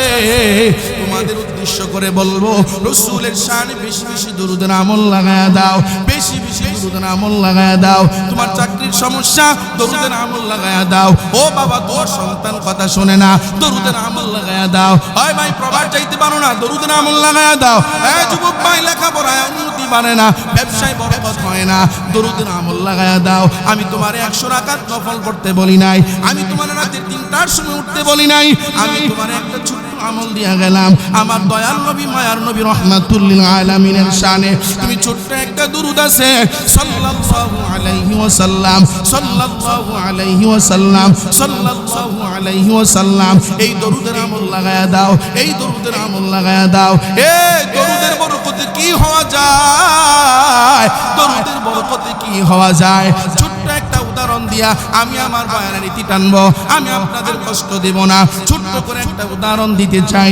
S1: তোমাদের উদ্দেশ্য করে বলবো, রাসূলের শানে বেশি বেশি দরুদের আমল লাগায়া দাও, বেশি বেশি দরুদের আমল লাগায়া দাও। তোমার চাকরির সমস্যা, দরুদের আমল লাগায়া দাও। ও বাবা, তোমার সন্তান কথা শোনে না, দরুদের আমল লাগায়া দাও। ওই ভাই প্রবাস যাইতে পারো না, দরুদের আমল লাগায়া দাও। এই যুবক ভাই, লেখাপড়ায় উন্নতি বাড়ে না, ব্যবসায় বরকত হয় না, দরুদের আমল লাগায়া দাও। আমি তোমারে 100 রাকাত নফল করতে বলি নাই, আমি তোমার রাতে 3টার সময় উঠতে বলি নাই, আমি তোমার একটা ছোট্ট আমল দিয়া গেলাম আমার দয়াল নবী মায়ার নবী রাহমাতুল লিল আলামিনের শানে। তুমি ছোট্ট একটা দরুদ আছে সাল্লাল্লাহু আলাইহি ওয়াসাল্লাম, সাল্লাল্লাহু আলাইহি ওয়াসাল্লাম, সাল্লাল্লাহু আলাইহি ওয়াসাল্লাম, এই দরুদের আমল লাগায়া দাও, এই দরুদের আমল লাগায়া দাও। এই দরুদের বরকতে কি হওয়া যায়, দরুদের বরকতে কি হওয়া যায়? ছোট্ট একটা উদাহরণ দিয়া আমি আমার বয়ানের নীতি টানবো, আমি আপনাদের কষ্ট দেব না। ছোট্ট করে একটা উদাহরণ দিতে চাই।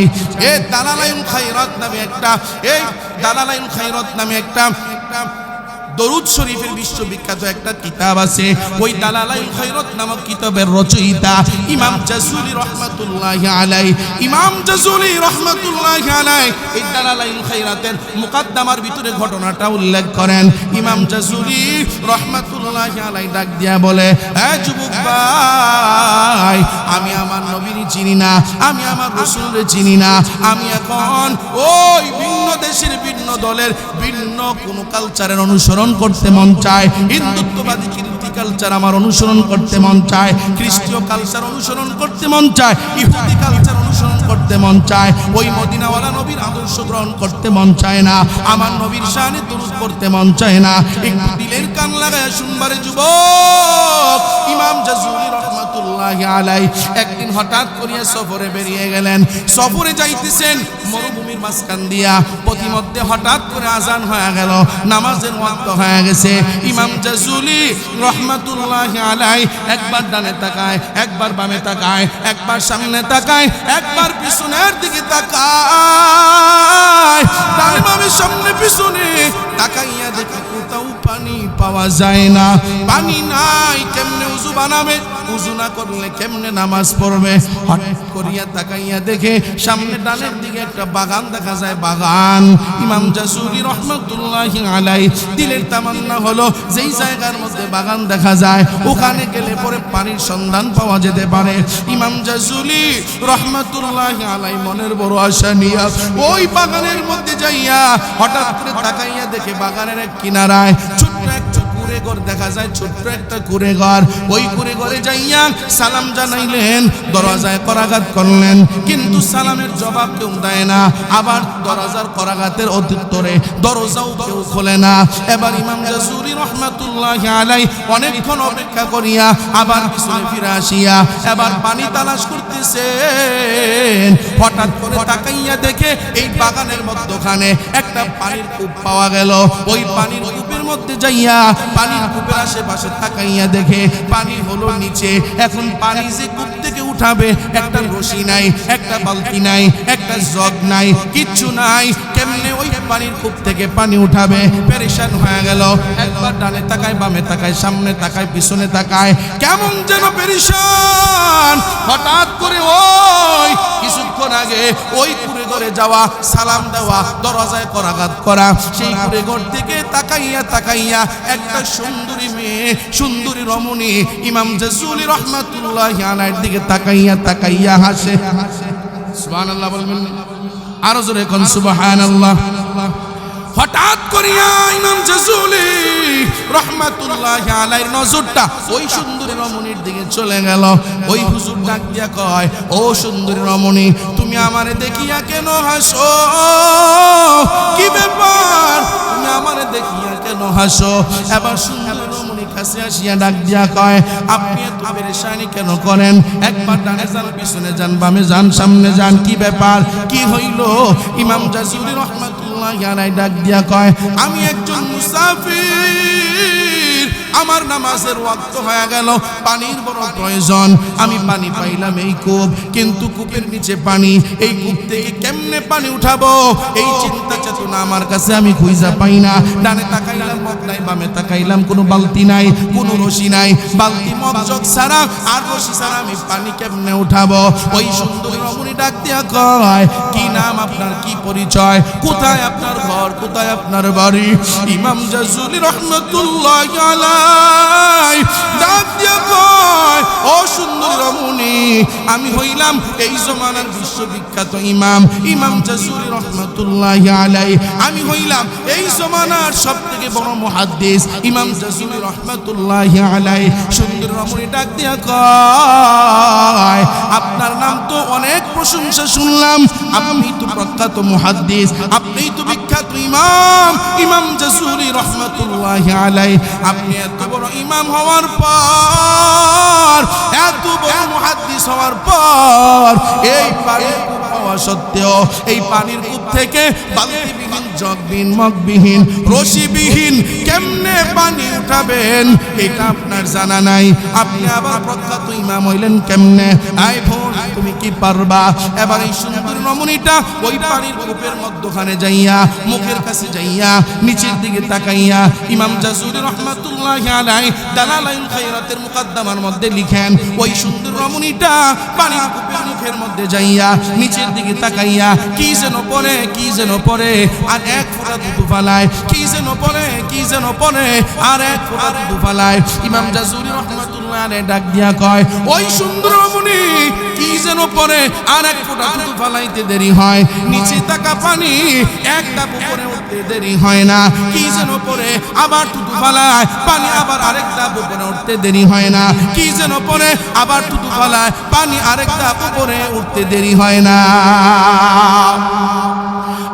S1: এই দালালাইল খায়রাত নামে একটা দরুদ শরীফের বিশ্ববিখ্যাত একটা কিতাব আছে। ওই দালালাইল খায়রাত নামক কিতাবের রচয়িতা ইমাম জাযুলি রাহমাতুল্লাহি আলাইহি, ইমাম জাযুলি রাহমাতুল্লাহি আলাইহি এই দালালাইল খায়রাতের মুকদ্দমার ভিতরে ঘটনাটা উল্লেখ করেন। ইমাম জাযুলি রাহমাতুল্লাহি আলাইহি ডাক দিয়া বলে, এ যুবক ভাই, আমি আমার নবীর চিনি না, আমি আমার রাসূলকে চিনি না, আমি এখন ওই ভিন্ন দেশের ভিন্ন দলের ভিন্ন কোন কালচারের অনুসরণ করতে মন চায়। হিন্দুত্ববাদী কীর্তি কালচার আমার অনুসরণ করতে মন চায়, খ্রিস্টীয় কালচার অনুসরণ করতে মন চায়, ইহুদি কালচার অনুসরণ করতে মন চায়। ওই মদিনাওয়ালা নবীর আদর্শ গ্রহণ করতে মন চায় না, আমার নবীর শানে দরুদ পড়তে মন চায় না। একটু দিলের কান লাগায় শুনবারে যুবক, ইমাম জাযুলি রাহমাতুল্লাহি আলাইহি একদিন হঠাৎ করিয়া সফরে বেরিয়ে গেলেন। সফরে যাইতেছেন মরুভূমির মাঝখান দিয়া, পথিমধ্যে হঠাৎ করে আজান হয়ে গেল, নামাজের ওয়াক্ত হয়ে গেছে। ইমাম জাযুলি রাহমাতুল্লাহি আলাইহি একবার ডানে তাকায়, একবার বামে তাকায়, একবার সামনে তাকায়, একবার পিছনের দিকে তাকায়, ডানে বামে সামনে পিছনে তাকাইয়া দেখে কোথাও পানি পাওয়া যায় না। পানি নাই, কেমনে উযু বানাবে, উযু না করলে কেমনে নামাজ পড়বে? হঠাৎ করিয়া তাকাইয়া দেখে সামনে ডানের দিকে একটা বাগান দেখা যায়, বাগান। ইমাম জাযুলি রাহমাতুল্লাহি আলাইহি দিলের তামান্না হলো, যেই জায়গার মধ্যে বাগান দেখা যায় ওখানে গেলে পরে পানির সন্ধান পাওয়া যেতে পারে। ইমাম জাযুলি রাহমাতুল্লাহি আলাইহি মনের বড় আশা নিয়া ওই বাগানের মধ্যে যাইয়া হঠাৎ করে তাকাইয়া দেখে বাগানের এক কিনারায় ছোট্ট এক কুড়ে ঘর দেখা যায়, ছোট্ট একটা কুড়ে ঘর। ওই কুড়ে ঘরে যাইয়া সালাম জানাইলেন, দরজায় করাঘাত করলেন, কিন্তু সালামের জবাব কেউ দেয় না। আবার দরজার করাঘাতের উত্তরে দরজাও কেউ খোলে না। এবার ইমাম জাজুলি রহমাতুল্লাহি আলাইহি অনেকক্ষণ অপেক্ষা করিয়া আবার পিছনে ফিরে আসিয়া এবার পানি তালাশ করতেছেন। হঠাৎ করে তাকাইয়া দেখে এই বাগানের মধ্যখানে একটা পানির কূপ পাওয়া গেল। ওই পানির কূপের মধ্যে যাইয়া পানির কূপের আশেপাশে তাকাইয়া দেখে পানি হলো নিচে। এখন পানি যে কূপ থেকে উঠাবে, একটা রশি নাই, একটা বালতি নাই, একটা জগ নাই, কিচ্ছু নাই। কেমনে ওই পানির কূপ থেকে পানি উঠাবে? পেরেশান হয়ে গেল। একবার ডানে তাকায়, বামে তাকায়, সামনে তাকায়, পিছনে তাকায়, কেমন যেন পেরেশান। হঠাৎ করে ওই কিছুক্ষণ আগে ওই কুড়ে ঘরে যাওয়া, সালাম দেওয়া, দরজায় করাঘাত করা সেই কুড়ে ঘর থেকে তাকাইয়া তাকাইয়া একটা সুন্দরী মেয়ে, সুন্দরী রমণী ইমাম জাজুলি রহমাতুল্লাহি আলাইহির দিকে তাকাইয়া তাকাইয়া হাসে। সুবহানাল্লাহ বলবেন, আরো জোরে কোন সুবহানাল্লাহ। হঠাৎ করিয়া ইমাম জাজুলি রহমাতুল্লাহি আলাইহির নজরটা ওই সুন্দরী রমণীর দিকে চলে গেল। ওই হুজুর ডাক দিয়া কয়, ও সুন্দরী রমণী, তুমি আমারে দেখিয়া কেন হাসো? কি ব্যাপার, তুমি আমারে দেখিয়া কেন হাসো? এবার সুন্দরী রমণী কাছে আসিয়া ডাক দিয়া কয়, আপনি এত পেরেশানি কেন করেন? একবার ডানে যান, পিছনে যান, বামে যান, সামনে যান, কি ব্যাপার, কি হইল? ইমাম জাজুলি রহমাতুল্লাহি আলাইহি ডাক দিয়া কয়, আমি একজন মুসাফির, আমার নামাজের ওয়াক্ত হয়ে গেল, পানির বড় প্রয়োজন। আমি পানি পাইলাম এই কূপ, কিন্তু কূপের নিচে পানি, এই কূপ থেকে কেমনে পানি উঠাবো এই চিন্তা চেতনা আমার কাছে আমি খুঁজা পাই না। ডানে তাকাইলাম, মগ নাই, বামে তাকাইলাম, কোনো বালতি নাই, কোনো রশি নাই, বালতি মগ জগ ছাড়া আর রশি ছাড়া আমি পানি কেমনে উঠাবো? ওই সুন্দরী রমণী ডাক দিয়া কয়, কি নাম আপনার, কি পরিচয়, কোথায় আপনার ঘর, কোথায় আপনার বাড়ি? ইমাম জাজুলি রহমাতুল্লাহি আলাইহি ডাক দিয়া কয়, ও সুন্দরী রমণী, আমি হইলাম এই জমানার বিশ্ববিখ্যাত ইমাম, ইমাম জাজুলি রহমাতুল্লাহি আলাইহি। আমি হইলাম এই জমানার সবথেকে বড় মুহাদ্দিস, ইমাম জাজুলি রহমাতুল্লাহি আলাইহি। সুন্দরী রমণী ডাক দিয়া কয়, আপনার নাম তো অনেক প্রশংসা শুনলাম, আপনি তো প্রখ্যাত মুহাদ্দিস, আপনিই তো বিখ্যাত ইমাম, ইমাম জাজুলি রহমাতুল্লাহি আলাইহি। আপনি এত বড় ইমাম হওয়ার পর, এত বড় মুহাদ্দিস হওয়ার পর, এই পানির কূপ হওয়া সত্ত্বেও এই পানির কূপ থেকে বালতিবিহীন, জগবিহীন, মগবিহীন, রশিবিহীন কেমনে পানি উঠাবেন এটা আপনার জানা নাই। আপনি আবার প্রখ্যাত ইমাম হইলেন কেমনে? আই বোন, তুমি কি পারবা? এবার এই সুন্দরী রমণীটা ওই পানির কূপের মধ্যখানে যাইয়া, মুখের কাছে যাইয়া, নিচের দিকে তাকাইয়া ইমাম জাজুলি রহমাতুল্লাহি আলাইহি দালালাইল খায়রাতের মুকদ্দমার মধ্যে লিখেন, ওই সুন্দর রমণীটা পানির কূপের মুখের মধ্যে যাইয়া নিচের দিকে তাকাইয়া কি যেন পড়ে, কি যেন পড়ে, আর এক ফোঁটা দুধ ফালায়, কি যেন পড়ে, কি যেন পড়ে, আর এক ফোঁটা দুধ ফালায়। ইমাম জাজুলি রহমাতুল্লাহি আলাইহি ডাক দিয়া কয়, ওই সুন্দর রমণী কি যেন পড়ে, আর এক ফোঁটা দুধ ফালাইতে দেরি হয়, নিচে তাকা পানি একটা উপরে উঠতে দেরি হয় না, কি যেন পড়ে, আবার দুধ ফালায়, পানি আবার আরেকটা উপরে উঠতে দেরি হয় না, কি যেন পড়ে, আবার দুধ ফালায়, পানি আরেকটা উপরে উঠতে দেরি হয় না।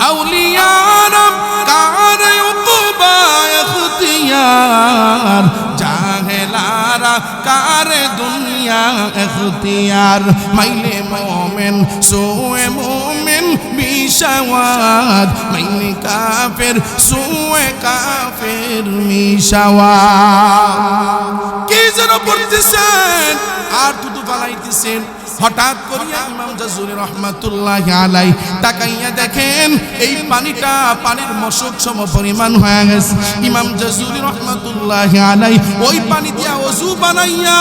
S1: আউলিয়ারা কারে উকুবা ইখতিয়ার, জাহেলারা কারে দুনিয়া ইখতিয়ার, মাইলে মোমেন সোয়ে মোমেন মিশাওয়াত, মাইলে কাফের সোয়ে কাফের মিশাওয়াত। কি যেন পড়তেছেন আর দুধ ফালাইতেছেন। হঠাৎ করিয়া ইমাম জাজুলি রহমাতুল্লাহি আলাইহি তাকাইয়া দেখেন এই পানিটা পানির মশক সম পরিমাণ হয়ে গেছে। ইমাম জাজুলি রহমাতুল্লাহি আলাইহি ওই পানি দিয়া ওযু বানাইয়া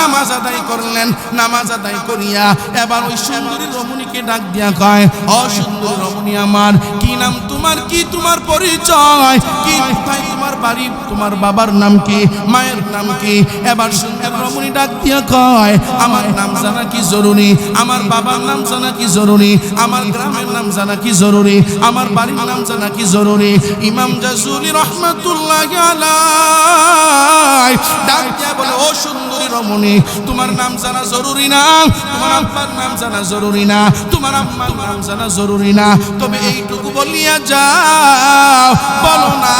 S1: নামাজ আদায় করলেন। নামাজ আদায় করিয়া এবার ওই সুন্দরী রমণীকে ডাক দিয়া কয়, ও সুন্দরী রমণী আমার, কি নাম তোমার, কি তোমার পরিচয়, কি কোথায় তোমার বাড়ি তোমার বাবার নাম কি, মায়ের নাম কি? এবার সুন্দর রমণী ডাক দিয়া কয় আমার নাম জানা কি জরুরি, আমার বাবার নাম জানা কি জরুরি, আমার গ্রামের নাম জানা কি জরুরি, আমার বাড়ির নাম জানা কি জরুরি? ইমাম জাযুলি রাহমাতুল্লাহি আলাইহি ডাক দিয়া বলে ও সুন্দরী রমণী, তোমার নাম জানা জরুরি না, তোমার আব্বার নাম জানা জরুরি না, তোমার আম্মার নাম জানা জরুরি না, তবে এইটুকু বলিয়া যাও, বলো না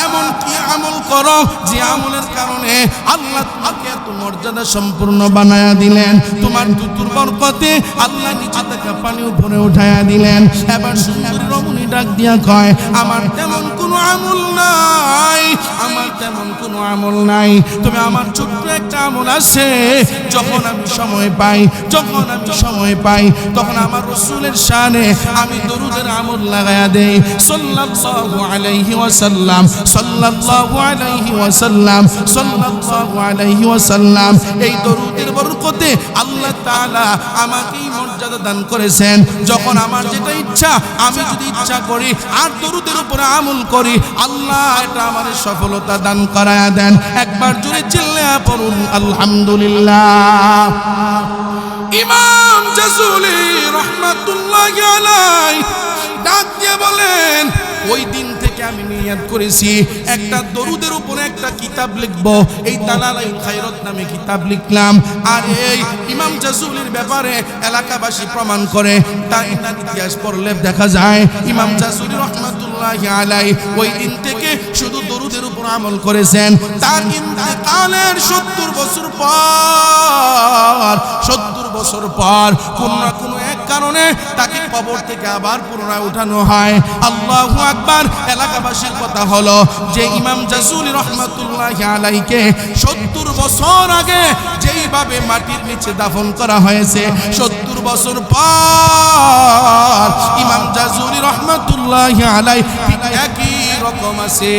S1: এমন কি আমল করো যে আমলের কারণে আল্লাহ তোমাকে এত মর্যাদা সম্পূর্ণ বানায়া দিলেন, তোমার দুতুর বরকতে আল্লাহ নিচে থেকে পানি উপরে উঠায়া দিলেন। এবার সুন্দরী রমণী ডাক দিয়া কয় আমার তেমন কোনো আমল নাই, আমার তেমন কোনো আমল নাই, তবে আমার ছোট্ট একটা আমল আছে। যখন আমি সময় পাই, যখন আমি সময় পাই, তখন আমার রাসূলের শানে আমি দরুদের আমল লাগায়া দেই। সাল্লাল্লাহু আলাইহি ওয়াসাল্লাম, সাল্লাল্লাহু আলাইহি ওয়াসাল্লাম, সাল্লাল্লাহু আলাইহি ওয়াসাল্লাম। এই দরুদের বরকতে আল্লাহ তাআলা আমাকে এই মর্যাদা দান করেছেন। যখন আমার যেটা ইচ্ছা, আমি যদি ইচ্ছা করি আর দরুদের উপরে আমল করি, আল্লাহ এটা আমার সফলতা দান করায়া দেন। একবার জোরে চিল্লায়া পড়ুন আলহামদুলিল্লাহ। ইমাম জাযুলি রাহমাতুল্লাহি আলাইহি ডাক দিয়ে বলেন ওই দিন থেকে আমি নিয়ত করেছি একটা দরুদের উপরে একটা কিতাব লিখব। এই দালালাইল খায়রাত নামে কিতাব লিখলাম। আর এই ইমাম জাযুলির ব্যাপারে এলাকাবাসী প্রমাণ করে, তার ইতিহাস পড়লে দেখা যায় ইমাম জাযুলি রাহমাতুল্লাহি আলাইহি ওই দিন থেকে শুধু দরুদের উপর আমল করেছেন। তার ইন্তেকালের 70 বছর পর, 70 বছর পর কোন না কোন এক কারণে তাকে কবর থেকে আবার পুনরায় উঠানো হয়। আল্লাহু আকবার। এলাকাবাসীর কথা হলো যে ইমাম জাযুলি রাহমাতুল্লাহি আলাইহিকে 70 বছর আগে যেইভাবে মাটির নিচে দাফন করা হয়েছে, 70 বছর পর ইমাম জাযুলি রাহমাতুল্লাহি আলাইহি ঠিক একই রকম আছে।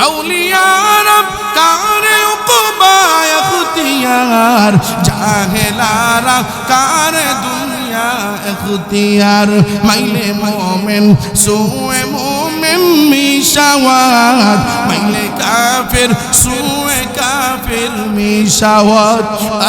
S1: আউলিয়া রব কারে উকবা ইখতিয়ার, জাহেলারা কারে দুনিয়া ইখতিয়ার, মাইলে মোমেন সুয়ে মোমেন মিশাওয়াত, মাইলে কাফের সুয়ে কাফের মিশাওয়াত।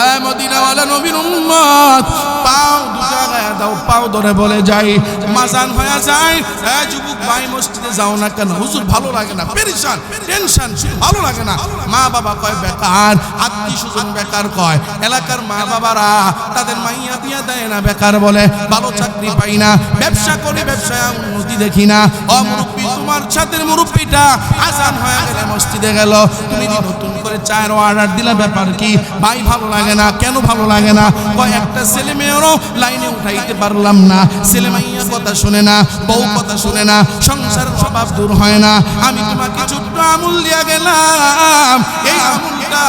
S1: এ মদিনাওয়ালা নবীর উম্মত, পাও দুটা গায়ে দাও, পাও ধরে বলে যাই মাজান হয়ে যায়। এ যুবক ভাই মসজিদে যাও না কেন? হুজুর ভালো লাগে না, পেরেশান টেনশন, ভালো লাগে না। মা বাবা কয় বেকার, আত্মীয় স্বজন বেকার কয়, এলাকার মা বাবারা তাদের মাইয়া বিয়া দেয় না বেকার বলে, ভালো চাকরি পাই না, ব্যবসা করি ব্যবসায় উন্নতি দেখি না। ও মুরব্বী, তোমার সাথে মুরব্বীটা আজান হয়ে গেলে মসজিদে গেল, তুমি নতুন করে চায়ের অর্ডার দিলে ব্যাপার কি? ভাই ভালো লাগে না। কেন ভালো লাগে না? কয় একটা ছেলে মেয়েরও লাইনে উঠাইতে পারলাম না, ছেলে মাইয়া কথা শুনে না, বউ কথা শুনে না, সংসারের অভাব দূর হয় না। আমি তোমাকে ছোট্ট আমল দিয়া গেলাম, এই আমলটা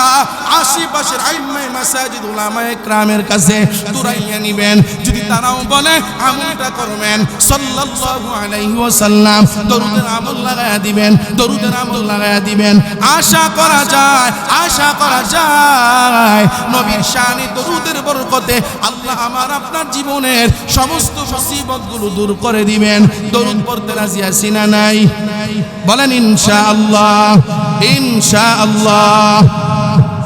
S1: আশেপাশের আইম্মায়ে মাসাজিদ উলামায়ে কেরামের কাছে দূরাইয়া নিবেন। যদি তারাও বলে আমলটা করবেন, সাল্লাল্লাহু আলাইহি ওয়াসাল্লাম দরুদের আমল লাগায়া দিবেন, দরুদের আমল লাগায়া দিবেন। আশা করা যায়, আশা করা যায় নবীর শানে দরুদের বরকতে আল্লাহ আমার আপনার জীবনের সমস্ত মুসিবতগুলো দূর করে দিবেন। দরুদ পড়তে রাজি আছি না নাই? বলেন ইনশাআল্লাহ, ইনশাআল্লাহ।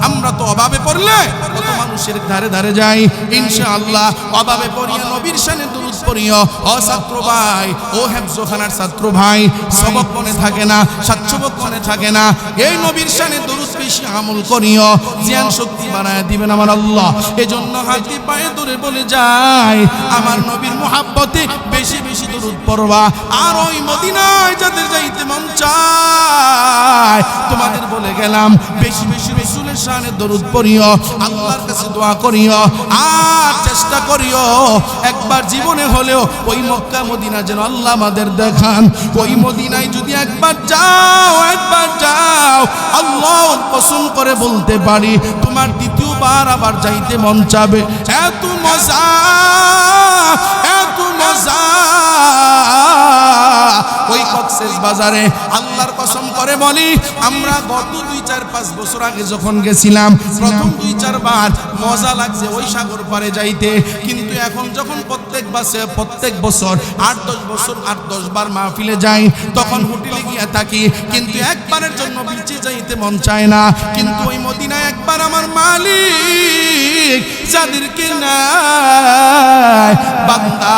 S1: আমরা তো অভাবে পড়লে কত মানুষের ধারে ধারে যাই, ইনশাআল্লাহ অভাবে পড়িয়া নবীর শানে দরুদ পড়িও। ও ছাত্র ভাই, ও হেফজখানার ছাত্র ভাই, সবক মনে থাকে না, সাতসবক মনে থাকে না, এই নবীর শানে দরুদ বেশি আমল করিও, জ্ঞান শক্তি বানায় দিবেন আমার আল্লাহ। এজন্য হাতে পায়ে ধরে বলে যায় আমার নবীর মুহাব্বতে বেশি বেশি দরুদ পড়বা। আর ওই মদিনায় যাদের যাইতে মন চায়, তোমাদের বলে গেলাম বেশি বেশি রাসূলের শানে দরুদ পড়িও, আল্লাহর কাছে দোয়া করিও, আর চেষ্টা করিও একবার জীবনে হলেও ওই মক্কা মদিনা যেন আল্লাহ আমাদের দেখান। ওই মদিনায় যদি একবার যাও, একবার যাও, আল্লাহ কসম করে বলতে পারি তোমার দ্বিতীয়বার আবার যাইতে মন চাবে। এত মজা, এত মজা ওই কক্সেস বাজারে, আল্লাহর কসম করে বলি, আমরা গত 2-4-5 বছর আগে যখন গেছিলাম, প্রথম 2-4 বার মজা লাগছে ওই সাগর পারে যাইতে, কিন্তু এখন যখন প্রত্যেক বছর 8-10 বার মাহফিলে যাই, তখন হোটেলে গিয়ে থাকি, কিন্তু একবারের জন্য বিচে যাইতে মন চায় না। কিন্তু ওই মদিনায় একবার আমার মালিক যাদেরকে নাই বান্দা,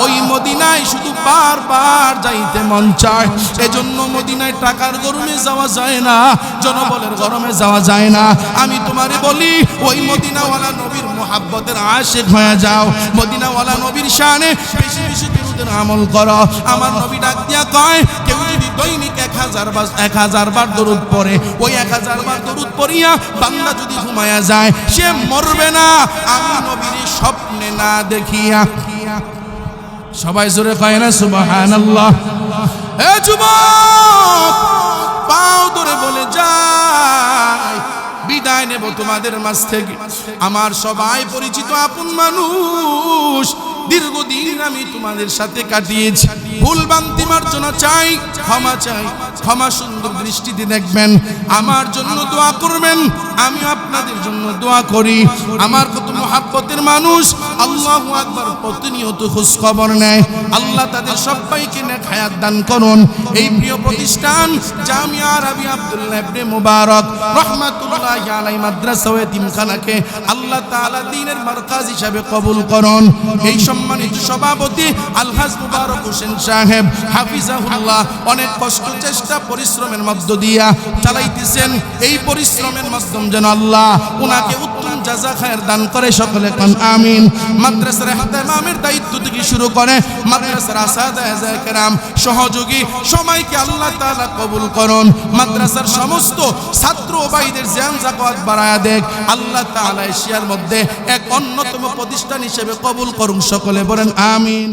S1: ওই মদিনায় শুধু বারবার যাইতে মন চায়। এজন্য মদিনায় টাকার গরমে যাওয়া যায় না, জনবলের গরমে যাওয়া যায় না। আমি তোমারে বলি, ওই মদিনাওয়ালা নবীর মুহাব্বতের আশিক হয়ে যাও, মদিনাওয়ালা নবীর শানে বেশি বেশি দুরূদের আমল করো। আমার নবী ডাক দিয়া কয়, কেউ যদি দৈনিক 1000 বার দরুদ পড়ে, ওই 1000 বার দরুদ পড়িয়া বান্দা যদি ঘুমায়া যায়, সে মরবে না আমি নবীর স্বপ্নে না দেখিয়া। সবাই জোরে কয় না সুবহানাল্লাহ। এ যুবক, পাও ধরে বলে যাই, বিদায় নেব তোমাদের মাঝ থেকে। আমার সবাই পরিচিত আপন মানুষ, দীর্ঘদিন আমি তোমাদের সাথে কাটিয়েছি। ভুল ভ্রান্তি মার্জনা চাই, ক্ষমা চাই, ক্ষমা সুন্দর দৃষ্টিতে দেখবেন, আমার জন্য দোয়া করবেন, আমি আপনাদের জন্য দোয়া করি। আমার কত মুহাব্বতের মানুষ আল্লাহু আকবার প্রতিনিয়ত খোঁজ খবর নেয়। আল্লাহ তাদের সবাইকে নেক হায়াত দান করুন। এই প্রিয় প্রতিষ্ঠান জামিয়া আরবিয়া আব্দুল্লাহ ইবনে মুবারক রাহমাতুল্লাহি আলাইহি মাদ্রাসা ও এতিমখানাকে আল্লাহ তাআলা দ্বীনের মারকাজ হিসাবে কবুল করুন। এই সম্মানিত সভাপতি আলহাজ মুবারক হোসেন সাহেব হাফিজাহুল্লাহ অনেক কষ্ট চেষ্টা পরিশ্রমের মধ্য দিয়া চালাইতেছেন। এই পরিশ্রমের মাধ্যম যেন আল্লাহ উনাকে উত্তম জাযা খায়ের দান করে, সকলে কোন আমিন। মাদ্রাসার ইহতিমামের দায়িত্ব থেকে শুরু করে মাদ্রাসার আসাদায়ে কেরাম সহযোগী সবাইকে আল্লাহ তাআলা কবুল করুন। মাদ্রাসার সমস্ত ছাত্র ভাইদের জান যাকাত বাড়ায়া দেখ আল্লাহ তাআলা এশিয়ার মধ্যে এক অন্যতম প্রতিষ্ঠান হিসেবে কবুল করুন, সকলে বলেন আমিন।